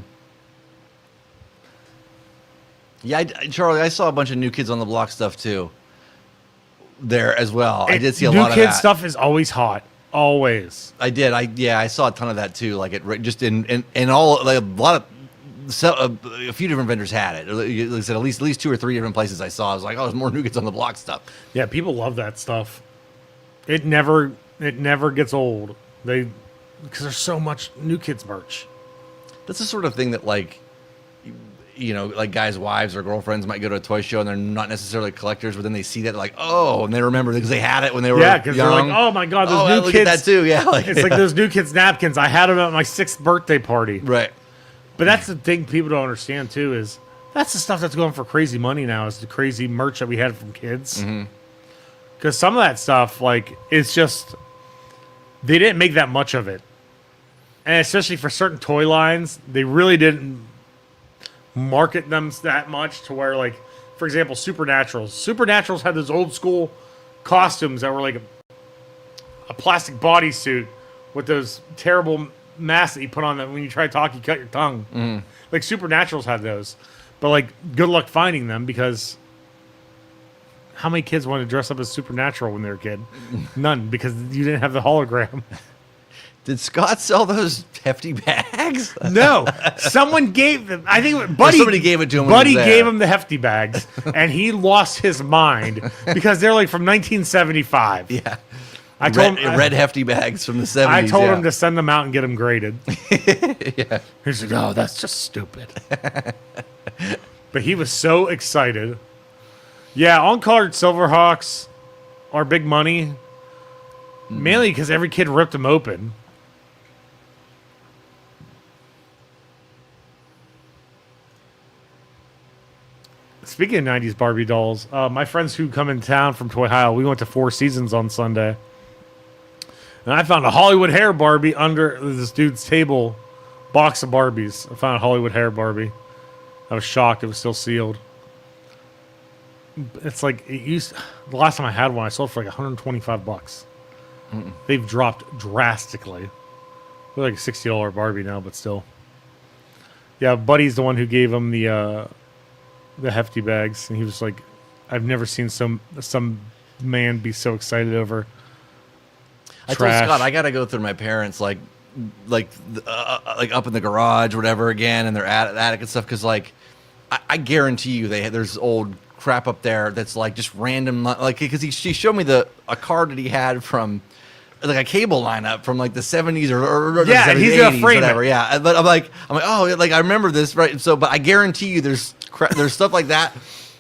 Yeah, Charlie, I saw a bunch of New Kids on the Block stuff too. There as well. I did see a lot of that. New Kids stuff is always hot. Always. I did. I saw a ton of that too. Just in all a lot of. So, a few different vendors had it. Like I said, at least 2 or 3 different places I saw. I was like, oh, there's more New Kids on the Block stuff. Yeah, people love that stuff. It never gets old. Because there's so much New Kids merch. That's the sort of thing that like guys' wives or girlfriends might go to a toy show and they're not necessarily collectors, but then they see that, they're like, oh, and they remember because they had it when they were because they're like, oh my God, those new look kids. At that too. Yeah. It's like those new kids' napkins. I had them at my 6th birthday party. Right. But that's the thing people don't understand too is that's the stuff that's going for crazy money now is the crazy merch that we had from kids. Because some of that stuff, like, it's just, they didn't make that much of it. And especially for certain toy lines, they really didn't market them that much to where, like, for example, Supernaturals. Supernaturals had those old school costumes that were like a plastic bodysuit with those terrible masks that you put on that when you try to talk, you cut your tongue. Like, Supernaturals had those. But, like, good luck finding them because how many kids wanted to dress up as Supernatural when they were a kid? None, because you didn't have the hologram. Did Scott sell those hefty bags? No, someone gave them. I think Buddy. Somebody gave it to him. Buddy gave him the hefty bags, and he lost his mind because they're like from 1975. Yeah, I told him red hefty bags from the 70s. I told him to send them out and get them graded. Yeah, he's like, "Oh, that's just stupid." But he was so excited. Yeah, on-colored Silverhawks are big money, mainly because every kid ripped them open. Speaking of 90s Barbie dolls, my friends who come in town from Toyhio, we went to Four Seasons on Sunday. And I found a Hollywood hair Barbie under this dude's table, box of Barbies. I found a Hollywood hair Barbie. I was shocked it was still sealed. It's like, the last time I had one, I sold for like $125. They've dropped drastically. They're like a $60 Barbie now, but still. Yeah, Buddy's the one who gave him the hefty bags, and he was like, I've never seen some man be so excited over I trash. told Scott I got to go through my parents like up in the garage or whatever again, and their attic and stuff, because like I guarantee you there's old crap up there that's like just random, like, because she showed me a card that he had from like a cable lineup from like the 70s or yeah, 70s, he's 80s, gonna frame whatever. it. Yeah, but I'm like, oh, like I remember this, right? So, but I guarantee you, there's stuff like that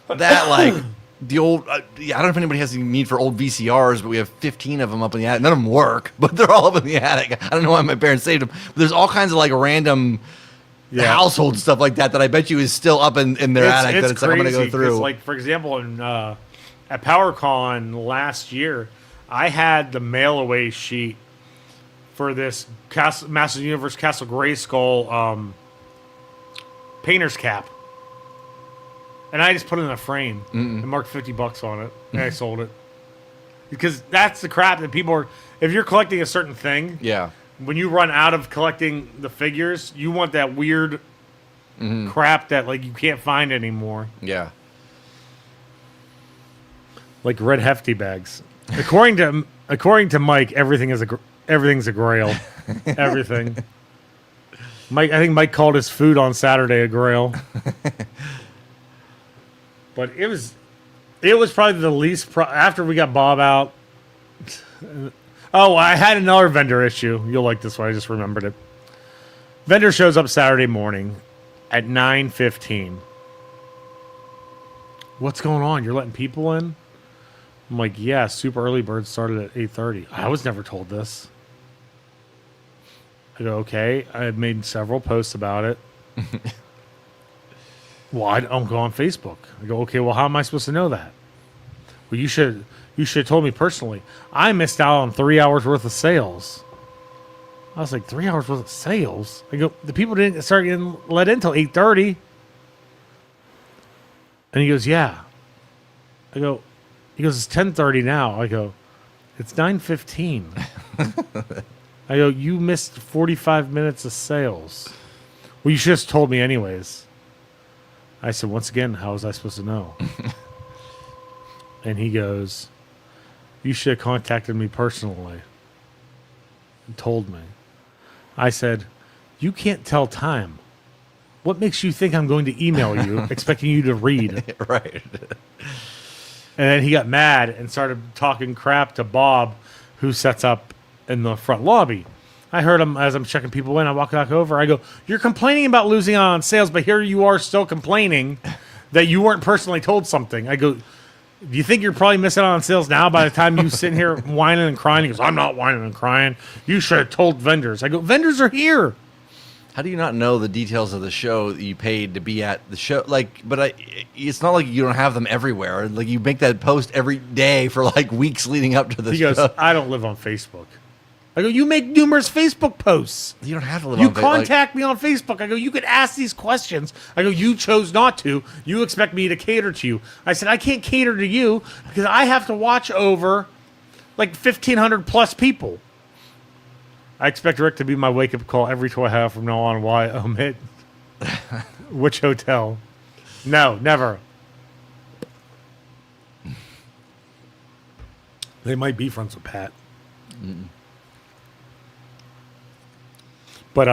like the old. I don't know if anybody has any need for old VCRs, but we have 15 of them up in the attic. None of them work, but they're all up in the attic. I don't know why my parents saved them. But there's all kinds of like random household stuff like that I bet you is still up in their attic. It's like I'm going to go through. Like, for example, at PowerCon last year, I had the mail away sheet for this Masters Universe Castle Grayskull painter's cap. And I just put it in a frame and marked $50 on it, and I sold it. Because that's the crap that people are. If you're collecting a certain thing, when you run out of collecting the figures, you want that weird crap that like you can't find anymore. Yeah. Like red hefty bags. According to Mike, everything's a grail. Everything. I think Mike called his food on Saturday a grail. But it was probably the least after we got Bob out. Oh, I had another vendor issue. You'll like this one. I just remembered it. Vendor shows up Saturday morning at 9:15. What's going on? You're letting people in? I'm like, yeah, Super Early Bird started at 8:30. I was never told this. I go, okay. I had made several posts about it. Well, I don't go on Facebook. I go, okay, well, how am I supposed to know that? Well, you should have told me personally. I missed out on 3 hours worth of sales. I was like, 3 hours worth of sales? I go, the people didn't start getting let in until 8:30. And he goes, yeah. He goes, it's 10:30 now. I go, it's 9:15. I go, you missed 45 minutes of sales. Well, you should have told me anyways. I said, once again, how was I supposed to know? And he goes, you should have contacted me personally and told me. I said, you can't tell time. What makes you think I'm going to email you expecting you to read? Right. And then he got mad and started talking crap to Bob, who sets up in the front lobby. I heard him as I'm checking people in. I walk back over. I go, you're complaining about losing out on sales, but here you are still complaining that you weren't personally told something. I go, do you think you're probably missing out on sales now by the time you sitting here whining and crying? He goes, I'm not whining and crying. You should have told vendors. I go, vendors are here. How do you not know the details of the show that you paid to be at the show? Like, but it's not like you don't have them everywhere. Like, you make that post every day for like weeks leading up to the show. He goes, I don't live on Facebook. I go, you make numerous Facebook posts. You don't have to live You on Facebook. contact me on Facebook. I go, you could ask these questions. I go, you chose not to. You expect me to cater to you. I said, I can't cater to you because I have to watch over like 1,500 plus people. I expect Rick to be my wake-up call every toy I have from now on. Why omit? Which hotel? No, never. They might be friends with Pat. But,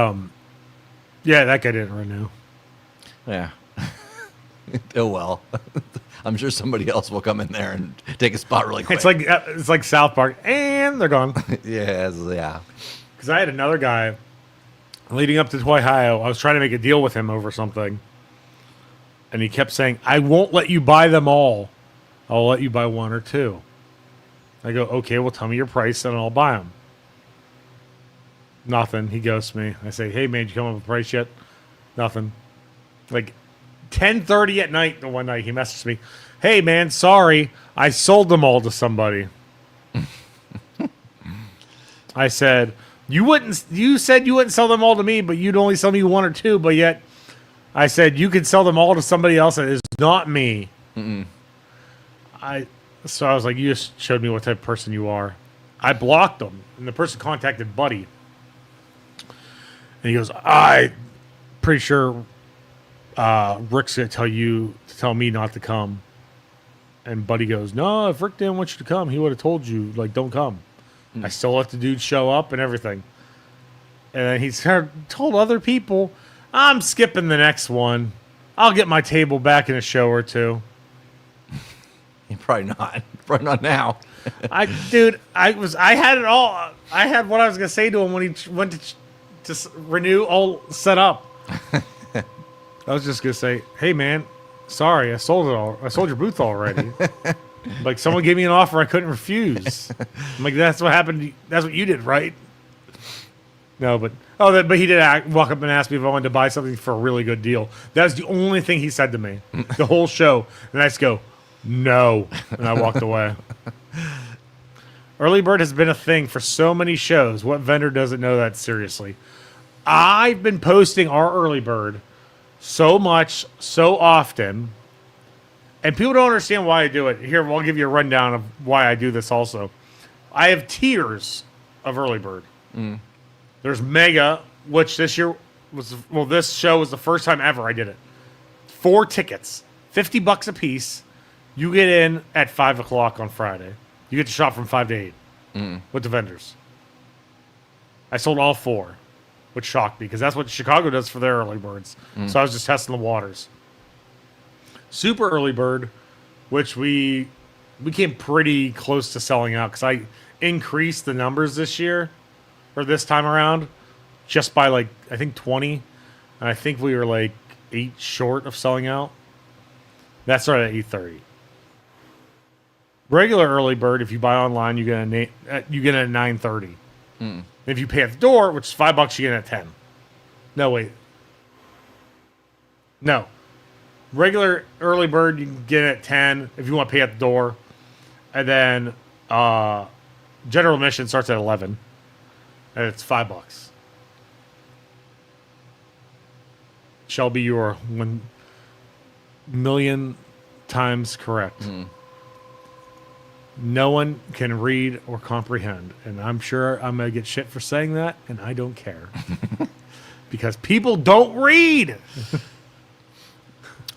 yeah, that guy didn't renew. Yeah. Oh, well. I'm sure somebody else will come in there and take a spot really quick. It's like South Park, and they're gone. Yeah. Because I had another guy leading up to Toyhio. I was trying to make a deal with him over something. And he kept saying, I won't let you buy them all. I'll let you buy one or two. I go, okay, well, tell me your price and I'll buy them. Nothing. He ghosts me. I say, hey, man, did you come up with a price yet? Nothing. Like 10:30 at night, one night, he messaged me, hey, man, sorry, I sold them all to somebody. I said, you said you wouldn't sell them all to me, but you'd only sell me one or two, but yet I said you could sell them all to somebody else that is not me. So I was like, you just showed me what type of person you are. I blocked them, and the person contacted Buddy. And he goes, I'm pretty sure Rick's going to tell me not to come. And Buddy goes, no, if Rick didn't want you to come, he would have told you, like, don't come. I still let the dude show up and everything. And then he told other people, I'm skipping the next one. I'll get my table back in a show or two. Probably not. Probably not now. I had it all. I had what I was going to say to him when he went to renew all set up. I was just going to say, hey, man, sorry, I sold it all. I sold your booth already. Like, someone gave me an offer I couldn't refuse. I'm like, that's what happened. That's what you did, right? No, but he did walk up and ask me if I wanted to buy something for a really good deal. That was the only thing he said to me the whole show. And I just go, no. And I walked away. Early bird has been a thing for so many shows. What vendor doesn't know that seriously? I've been posting our early bird so much, so often. And people don't understand why I do it. Here, I'll give you a rundown of why I do this also. I have tiers of early bird. There's Mega, which this show was the first time ever I did it. 4 tickets, $50 a piece. You get in at 5 o'clock on Friday. You get to shop from 5 to 8 with the vendors. I sold all 4, which shocked me because that's what Chicago does for their early birds. So I was just testing the waters. Super early bird, which we came pretty close to selling out because I increased the numbers this year or this time around just by like I think 20, and I think we were like 8 short of selling out. That started at 8:30. Regular early bird, if you buy online, you get it at 9:30. If you pay at the door, which is $5, you get it at 10. No, wait. No. Regular early bird, you can get it at 10 if you want to pay at the door. And then general admission starts at 11. And it's $5. Shelby, you are 1,000,000 times correct. No one can read or comprehend. And I'm sure I'm going to get shit for saying that, and I don't care. Because people don't read.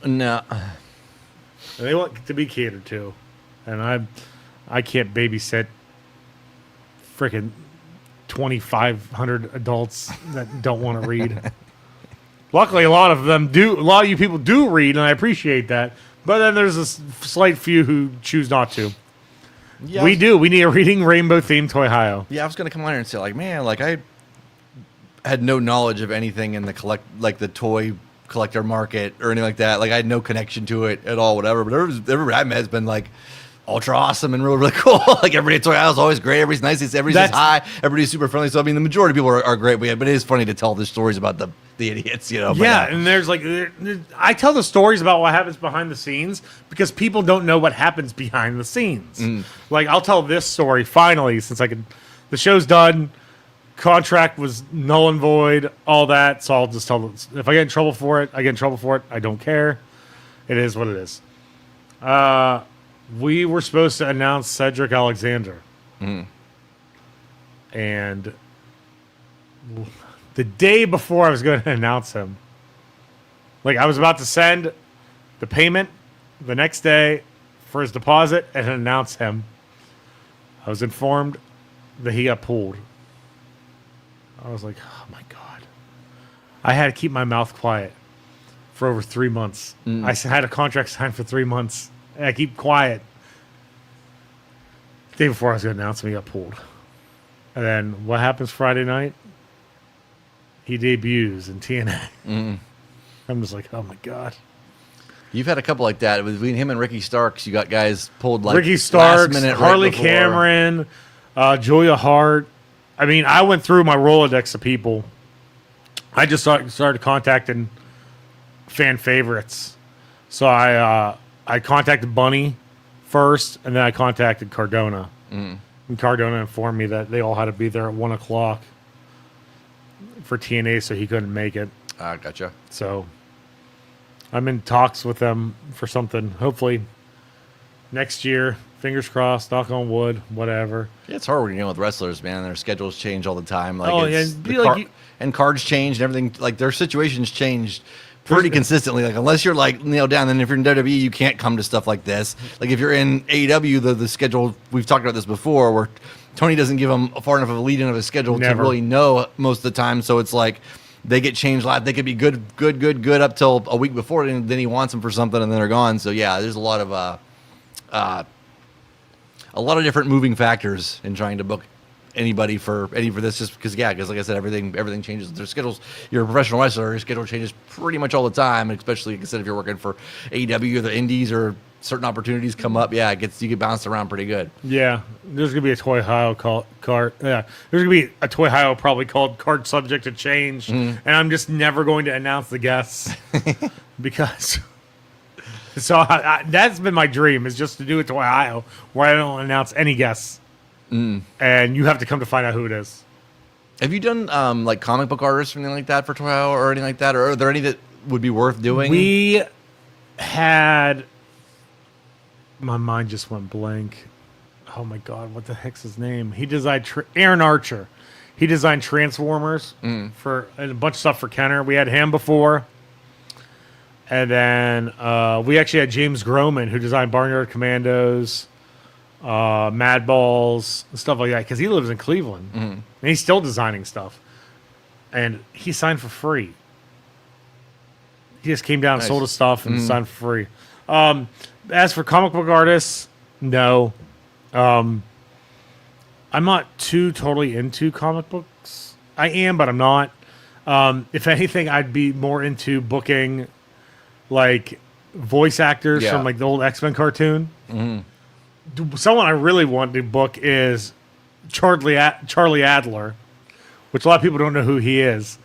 No. They want to be catered to. And I can't babysit freaking 2,500 adults that don't want to read. Luckily, a lot of you people do read, and I appreciate that. But then there's a slight few who choose not to. Yeah, we need a reading rainbow themed Toyhio. Yeah, I was gonna come on here and say, like, man, like I had no knowledge of anything in the toy collector market or anything like that. Like I had no connection to it at all, whatever. But everybody I met has been like ultra awesome and really, really cool. Like everybody at Toy House is always great. Everybody's nice. Everybody's just hi. Everybody's super friendly. So I mean, the majority of people are great. But it is funny to tell the stories about the idiots, you know. Yeah, and there's like I tell the stories about what happens behind the scenes because people don't know what happens behind the scenes. Like I'll tell this story finally since the show's done. Contract was null and void, all that. So I'll just tell them if I get in trouble for it, I get in trouble for it. I don't care. It is what it is. We were supposed to announce Cedric Alexander. And the day before I was going to announce him, like I was about to send the payment the next day for his deposit and announce him. I was informed that he got pulled. I was like, oh my God. I had to keep my mouth quiet for over 3 months. I had a contract signed for 3 months. And I keep quiet. The day before I was going to announce him, he got pulled. And then what happens Friday night? He debuts in TNA. I'm just like, oh my God. You've had a couple like that. Between him and Ricky Starks, you got guys pulled like Ricky Starks, last minute Harley right before. Cameron, Julia Hart. I mean, I went through my Rolodex of people. I just started contacting fan favorites. So I contacted Bunny first, and then I contacted Cardona. And Cardona informed me that they all had to be there at 1 o'clock for TNA, so he couldn't make it. Gotcha. So I'm in talks with them for something. Hopefully next year. Fingers crossed, knock on wood, whatever. Yeah, it's hard when you're dealing with wrestlers, man. Their schedules change all the time. Like, and cards change and everything. Like, their situations changed pretty consistently. Like, unless you're, like, nailed down, then if you're in WWE, you can't come to stuff like this. Like, if you're in AEW, the schedule, we've talked about this before, where Tony doesn't give them far enough of a lead-in of a schedule to really know most of the time. So it's like they get changed live. They could be good up till a week before, and then he wants them for something, and then they're gone. So, yeah, there's a lot of different moving factors in trying to book anybody for this, just because like I said, everything changes. Their schedules. You're a professional wrestler, your schedule changes pretty much all the time, and especially like I said, if you're working for AEW or the Indies or certain opportunities come up, you get bounced around pretty good. Yeah, there's gonna be a Toyhio card. Yeah, there's gonna be a Toyhio probably called card subject to change, and I'm just never going to announce the guests because. So that's been my dream, is just to do it to Ohio, where I don't announce any guests, and you have to come to find out who it is. Have you done like comic book artists or anything like that for Toyhio or anything like that, or are there any that would be worth doing? We had, my mind just went blank. Oh my God, what the heck's his name? He designed Aaron Archer. He designed Transformers for and a bunch of stuff for Kenner. We had him before. And then we actually had James Groman, who designed Barnyard Commandos, Mad Balls, and stuff like that, because he lives in Cleveland. And he's still designing stuff. And he signed for free. He just came down and sold his stuff and signed for free. As for comic book artists, no. I'm not too totally into comic books. I am, but I'm not. If anything, I'd be more into booking like voice actors from like the old X-Men cartoon. Someone I really want to book is Charlie Adler, which a lot of people don't know who he is.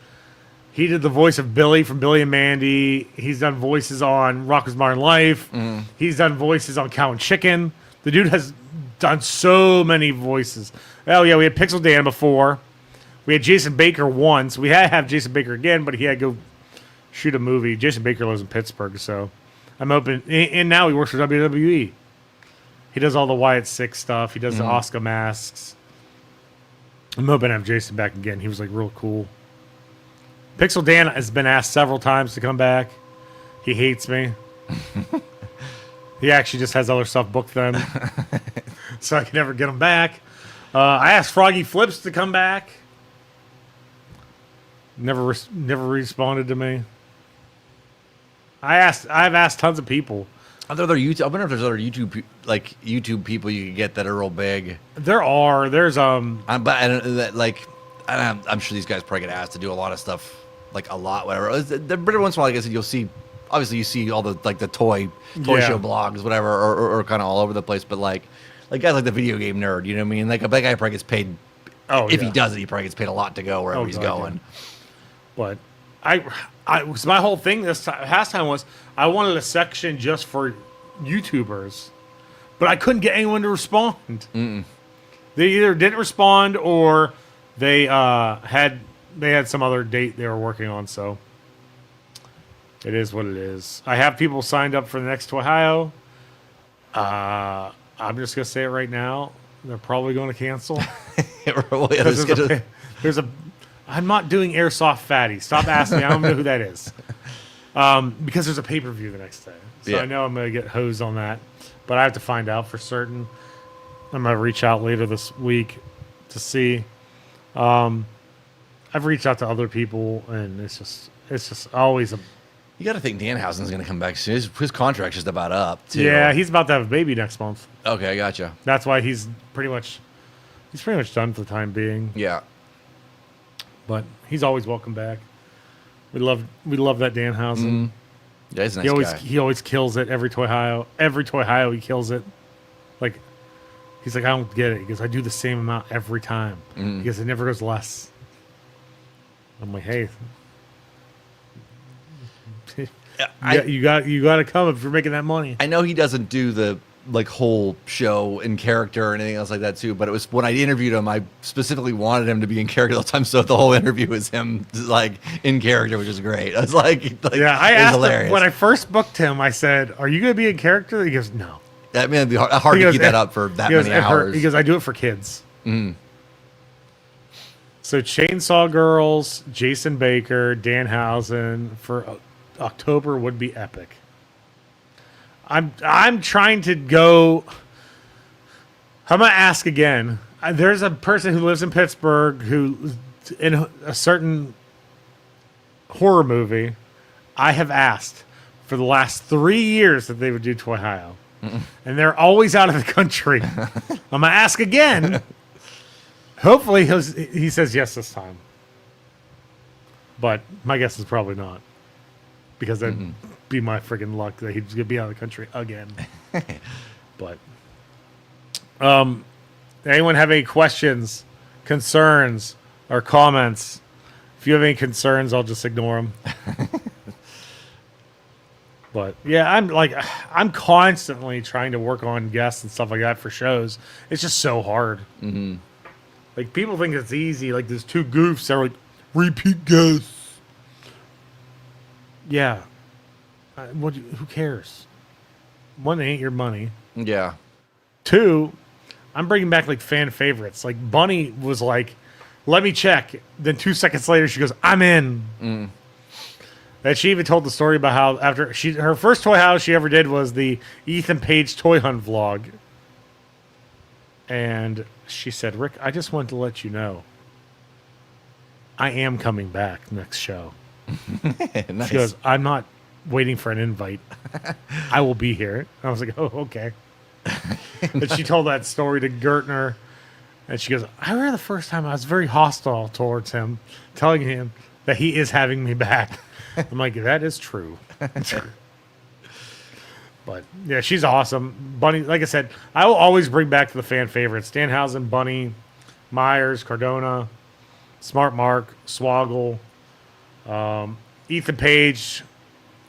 He did the voice of Billy from Billy and Mandy. He's done voices on Rocko's Modern Life. He's done voices on Cow and Chicken. The dude has done so many voices. Oh yeah, we had Pixel Dan before. We had Jason Baker once. We had to have Jason Baker again, but he had to go shoot a movie. Jason Baker lives in Pittsburgh, so I'm open. And now he works for WWE. He does all the Wyatt Six stuff. He does the Oscar masks. I'm hoping to have Jason back again. He was like real cool. Pixel Dan has been asked several times to come back. He hates me. He actually just has other stuff booked then, so I can never get him back. I asked Froggy Flips to come back. Never responded to me. I've asked tons of people. Are there other YouTube? I wonder if there's other YouTube people you can get that are real big. There are. There's but I don't, that like and I'm sure these guys probably get asked to do a lot of stuff, like a lot, whatever. Every once in a while, like I said, you'll see. Obviously, you see all the like the toy show blogs, whatever, or kind of all over the place. But like guys like the video game nerd, you know what I mean? Like that guy probably gets paid. Oh, if he does it, he probably gets paid a lot to go wherever he's going. Yeah. But my whole thing this past time was I wanted a section just for YouTubers, but I couldn't get anyone to respond. They either didn't respond or they had some other date they were working on. So it is what it is. I have people signed up for the next Toyhio. I'm just gonna say it right now. They're probably going to cancel. I'm not doing Airsoft Fatty. Stop asking me. I don't know who that is. Because there's a pay-per-view the next day. So I know I'm going to get hosed on that. But I have to find out for certain. I'm going to reach out later this week to see. I've reached out to other people, and it's just always a... You got to think Danhausen's going to come back soon. His contract's just about up, too. Yeah, he's about to have a baby next month. Okay, I gotcha. That's why he's pretty much done for the time being. Yeah. But he's always welcome back. We love that Danhausen. Yeah, he's a nice guy. He always kills it every Toyhio. Every Toyhio he kills it. Like he's like, I don't get it. He goes, I do the same amount every time. Because it never goes less. I'm like, hey. You got to come if you're making that money. I know he doesn't do the like whole show in character or anything else like that too, but it was when I interviewed him, I specifically wanted him to be in character all the time, so the whole interview was him like in character, which is great. I was like yeah, I asked him, when I first booked him, I said, are you going to be in character? He goes, no. That man, it'd be hard to keep that up for that many hours. He goes, I do it for kids. So Chainsaw Girls, Jason Baker, Danhausen for October would be epic. I'm trying to go. I'm gonna ask again. There's a person who lives in Pittsburgh who, in a certain horror movie, I have asked for the last 3 years that they would do Toyhio, and they're always out of the country. I'm gonna ask again. Hopefully he says yes this time, but my guess is probably not, because that'd be my freaking luck that he's gonna be out of the country again. But anyone have any questions, concerns, or comments? If you have any concerns, I'll just ignore them. But yeah, I'm constantly trying to work on guests and stuff like that for shows. It's just so hard. Like, people think it's easy. Like, there's two goofs that are like, repeat guests. Yeah. Who cares? One, it ain't your money. Yeah. Two, I'm bringing back like fan favorites. Like Bunny was like, "Let me check." Then 2 seconds later, she goes, "I'm in." And she even told the story about how after her first toy house she ever did was the Ethan Page toy hunt vlog, and she said, "Rick, I just wanted to let you know, I am coming back next show." Nice. She goes, "I'm not waiting for an invite. I will be here." I was like, "Oh, okay." And she told that story to Gertner, and she goes, "I remember the first time I was very hostile towards him, telling him that he is having me back." I'm like, "That is true." But yeah, she's awesome. Bunny, like I said, I will always bring back the fan favorites: Danhausen, Bunny, Myers, Cardona, Smart Mark, Swoggle, Ethan Page.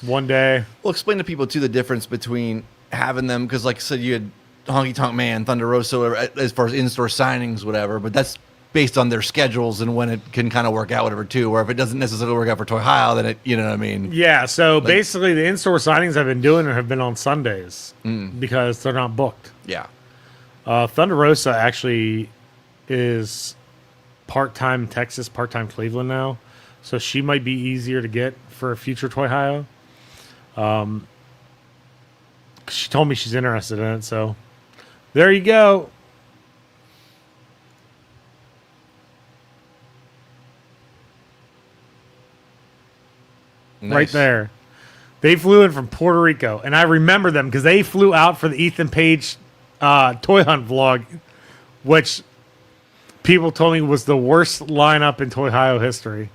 One day. Well, explain to people too the difference between having them, because like I said, you had Honky Tonk Man, Thunder Rosa, as far as in-store signings, whatever, but that's based on their schedules and when it can kind of work out, whatever, too. Where if it doesn't necessarily work out for Toyhio, then it, you know what I mean? Yeah. So basically, the in-store signings I've been doing have been on Sundays because they're not booked. Yeah. Thunder Rosa actually is part-time Texas, part-time Cleveland now, so she might be easier to get for a future Toyhio. She told me she's interested in it, so there you go. Nice. Right there. They flew in from Puerto Rico, and I remember them because they flew out for the Ethan Page toy hunt vlog, which people told me was the worst lineup in Toyhio history.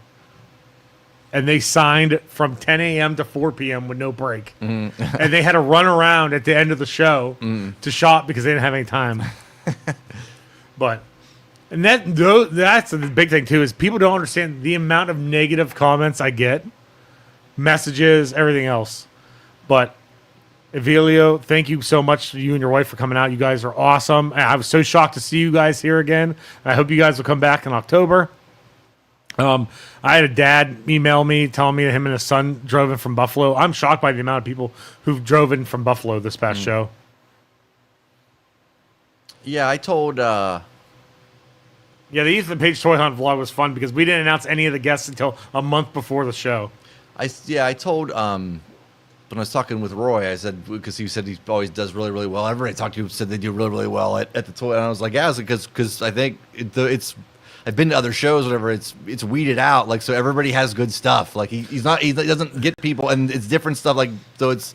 And they signed from 10 a.m. to 4 p.m. with no break. And they had to run around at the end of the show to shop because they didn't have any time. And that's the big thing, too, is people don't understand the amount of negative comments I get, messages, everything else. But, Evelio, thank you so much to you and your wife for coming out. You guys are awesome. I was so shocked to see you guys here again. I hope you guys will come back in October. I had a dad email me telling me that him and his son drove in from Buffalo. I'm shocked by the amount of people who've drove in from Buffalo this past show. Yeah, I told... Yeah, the Ethan Page Toy Hunt vlog was fun because we didn't announce any of the guests until a month before the show. I told... when I was talking with Roy, I said, because he said he always does really, really well. Everybody I talked to said they do really, really well at the toy. And I was like, yeah, because I think it's... I've been to other shows, whatever. It's weeded out, like, so everybody has good stuff. Like he doesn't get people, and it's different stuff. Like, so it's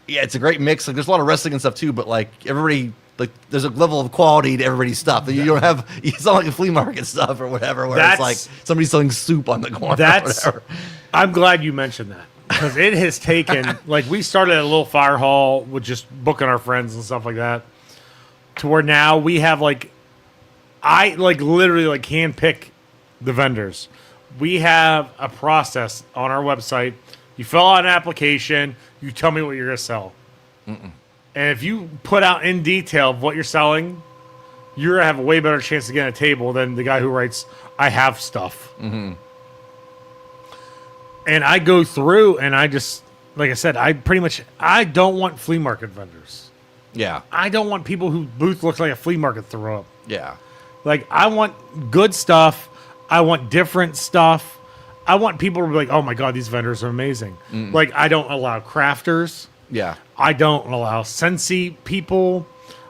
a great mix. Like there's a lot of wrestling and stuff too, but like everybody, like there's a level of quality to everybody's stuff. You don't have, it's not like a flea market stuff or whatever, where it's like somebody selling soup on the corner. Or whatever. I'm glad you mentioned that because it has taken like we started at a little fire hall with just booking our friends and stuff like that, to where now we have like. I literally hand pick the vendors. We have a process on our website. You fill out an application. You tell me what you're going to sell. And if you put out in detail what you're selling, you're going to have a way better chance to get a table than the guy who writes, I have stuff. And I go through and I just, like I said, I don't want flea market vendors. Yeah. I don't want people whose booth looks like a flea market throw up. Yeah. Like, I want good stuff. I want different stuff. I want people to be like, oh, my God, these vendors are amazing. Like, I don't allow crafters. Yeah. I don't allow Sensi people.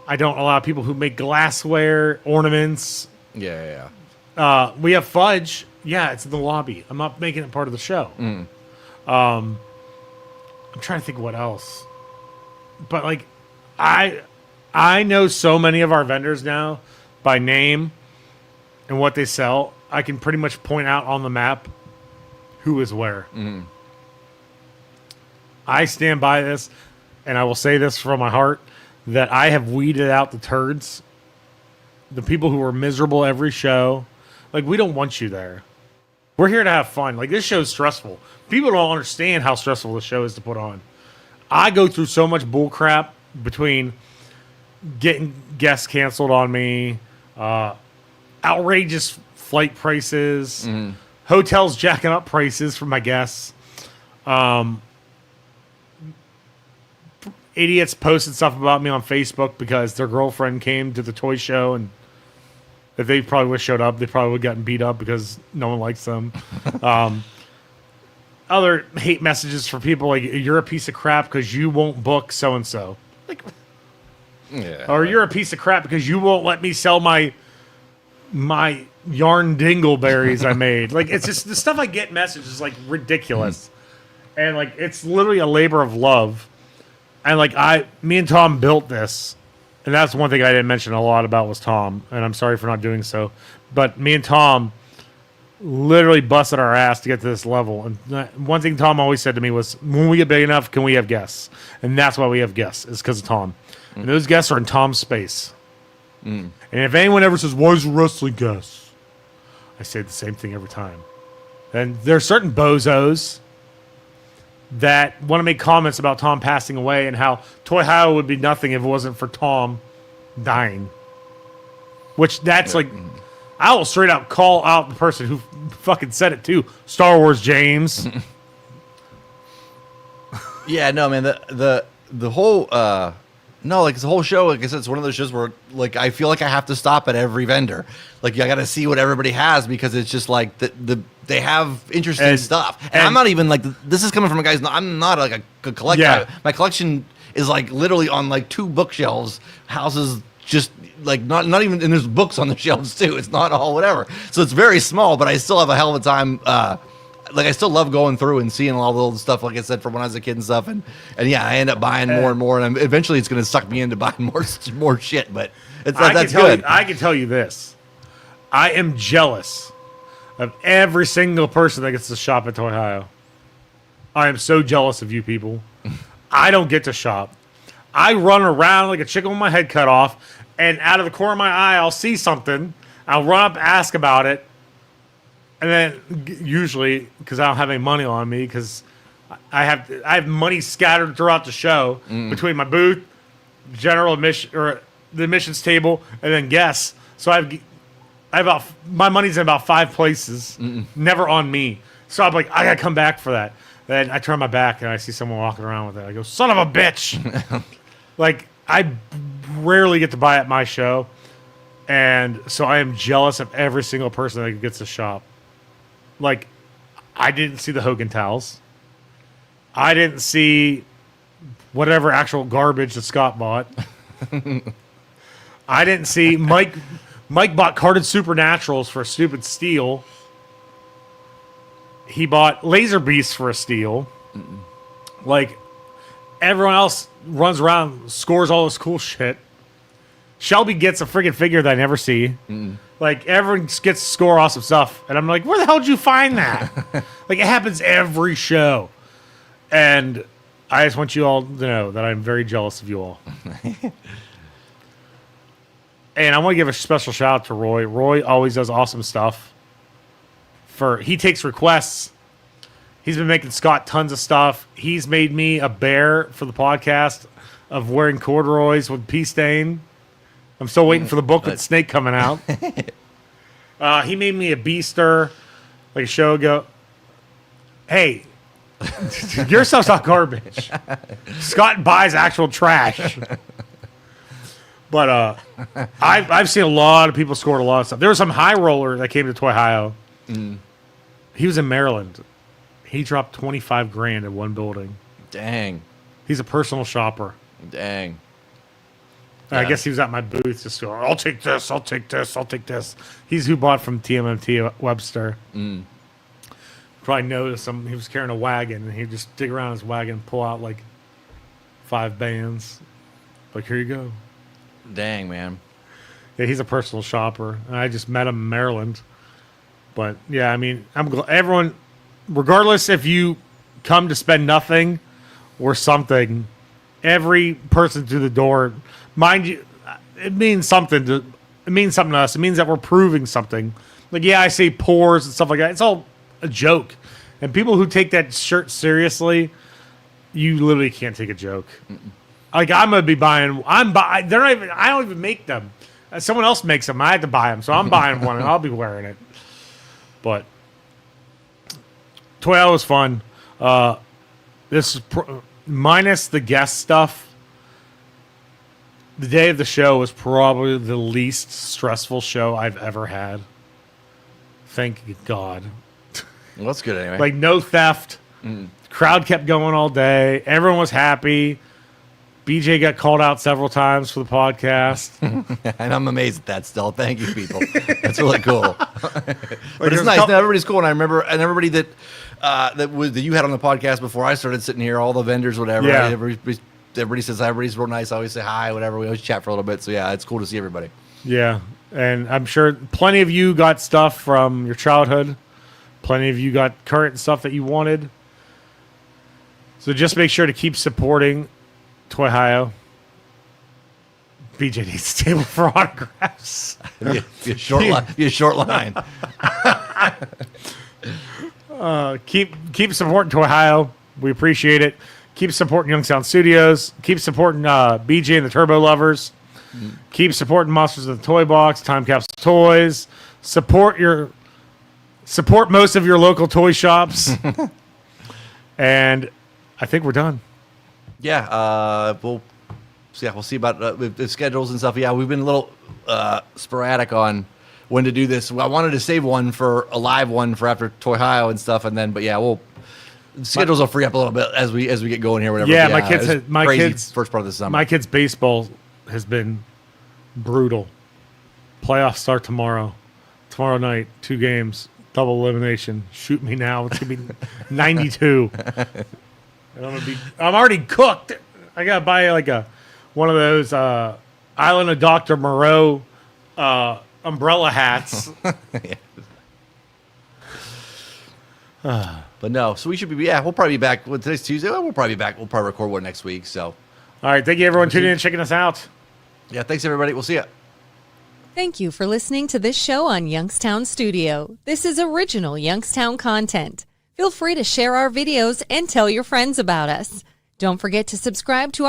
I don't allow people who make glassware, ornaments. Yeah. We have fudge. Yeah, it's in the lobby. I'm not making it part of the show. I'm trying to think what else. But, like, I know so many of our vendors now by name and what they sell. I can pretty much point out on the map who is where. I stand by this, and I will say this from my heart, that I have weeded out the turds, the people who are miserable every show. Like, we don't want you there. We're here to have fun. Like, this show is stressful. People don't understand how stressful this show is to put on. I go through so much bull crap between getting guests canceled on me, outrageous flight prices, hotels jacking up prices for my guests, idiots posted stuff about me on Facebook because their girlfriend came to the toy show, and if they probably would have showed up, they probably would have gotten beat up because no one likes them. Other hate messages for people like, you're a piece of crap because you won't book so-and-so. Like, yeah. Or you're a piece of crap because you won't let me sell my yarn dingleberries I made. Like, it's just the stuff I get messages like ridiculous. And like, it's literally a labor of love. And like, me and Tom built this. And that's one thing I didn't mention a lot about was Tom. And I'm sorry for not doing so. But me and Tom literally busted our ass to get to this level. And one thing Tom always said to me was, when we get big enough, can we have guests? And that's why we have guests, is because of Tom. And those guests are in Tom's space. And if anyone ever says, why is a wrestling guest? I say the same thing every time. And there are certain bozos that want to make comments about Tom passing away and how Toyhio would be nothing if it wasn't for Tom dying. Which that's like, I will straight out call out the person who fucking said it too. Star Wars James. Yeah, no, man, the whole no, like, it's the whole show, like I said, it's one of those shows where, like, I feel like I have to stop at every vendor. Like, I got to see what everybody has because it's just like they have interesting stuff. And I'm not even like, this is coming from a guy I'm not like a collector. Yeah. My collection is like literally on like 2 bookshelves, houses just like not even, and there's books on the shelves too. It's not all whatever. So it's very small, but I still have a hell of a time. Like, I still love going through and seeing all the old stuff, like I said, from when I was a kid and stuff. And yeah, I end up buying more and more. And eventually it's going to suck me into buying more shit. But that's good. I can tell you this. I am jealous of every single person that gets to shop at Toyhio. I am so jealous of you people. I don't get to shop. I run around like a chicken with my head cut off, and out of the corner of my eye, I'll see something. I'll run up, ask about it, and then usually, because I don't have any money on me, because I have money scattered throughout the show between my booth, general admission or the admissions table, and then guests. So my money's in about 5 places, never on me. So I'm like, I gotta come back for that. Then I turn my back and I see someone walking around with it. I go, son of a bitch! Like, I rarely get to buy at my show, and so I am jealous of every single person that gets to shop. Like, I didn't see the Hogan towels. I didn't see whatever actual garbage that Scott bought. I didn't see Mike bought carded Supernaturals for a stupid steal. He bought Laser Beasts for a steal. Like, everyone else runs around, scores all this cool shit. Shelby gets a friggin' figure that I never see. Like, everyone gets to score awesome stuff. And I'm like, where the hell did you find that? Like, it happens every show. And I just want you all to know that I'm very jealous of you all. And I want to give a special shout out to Roy. Roy always does awesome stuff. He takes requests. He's been making Scott tons of stuff. He's made me a bear for the podcast of wearing corduroys with pea stain. I'm still waiting for the book with Snake coming out. He made me a beaster like a show ago. Hey, your stuff's not garbage. Scott buys actual trash. But I've seen a lot of people scored a lot of stuff. There was some high roller that came to Toyhio. He was in Maryland. He dropped 25 grand in one building. Dang. He's a personal shopper. Dang. I guess he was at my booth just going, I'll take this, I'll take this, I'll take this. He's who bought from TMMT Webster. Probably noticed him. He was carrying a wagon, and he'd just dig around his wagon and pull out like 5 bands. Like, here you go. Dang, man. Yeah, he's a personal shopper. And I just met him in Maryland. But, yeah, I mean, I'm glad everyone, regardless if you come to spend nothing or something, every person through the door, mind you, it means something to us. It means that we're proving something. Like, yeah, I say pores and stuff like that. It's all a joke. And people who take that shirt seriously, you literally can't take a joke. Like, I'm going to be buying, I don't even make them. Someone else makes them. I had to buy them. So I'm buying one and I'll be wearing it. But Toyhio was fun. This is minus the guest stuff. The day of the show was probably the least stressful show I've ever had. Thank God. Well, that's good anyway. Like, no theft. Crowd kept going all day. Everyone was happy. BJ got called out several times for the podcast. And I'm amazed at that still. Thank you, people. That's really cool. But it's nice. Now, everybody's cool. And I remember, everybody that you had on the podcast before I started sitting here, all the vendors, whatever. Yeah. Right? Everybody says hi. Everybody's real nice. I always say hi, whatever. We always chat for a little bit. So, yeah, it's cool to see everybody. Yeah. And I'm sure plenty of you got stuff from your childhood. Plenty of you got current stuff that you wanted. So just make sure to keep supporting Toyhio. BJ needs a table for autographs. Be a short line. Keep supporting Toyhio. We appreciate it. Keep supporting Youngstown Studios. Keep supporting BJ and the Turbo Lovers. Keep supporting Monsters of the Toy Box, Time Capsule Toys. Support most of your local toy shops. And I think we're done. Yeah, we'll see about the schedules and stuff. Yeah, we've been a little sporadic on when to do this. I wanted to save one for a live one for after Toyhio and stuff, but yeah, schedules will free up a little bit as we get going here. Whatever. Yeah, yeah, my kids first part of the summer. My kids' baseball has been brutal. Playoffs start tomorrow. Tomorrow night, 2 games, double elimination. Shoot me now. It's gonna be 92. I'm already cooked. I gotta buy like one of those Island of Dr. Moreau umbrella hats. But no, so we should be. Yeah, we'll probably be back. Well, today's Tuesday. Well, we'll probably be back. We'll probably record one next week. So, All right, thank you everyone tuning in and checking us out. yeah, thanks everybody. We'll see ya. Thank you for listening to this show on Youngstown Studio. This is original Youngstown content. Feel free to share our videos and tell your friends about us. Don't forget to subscribe to our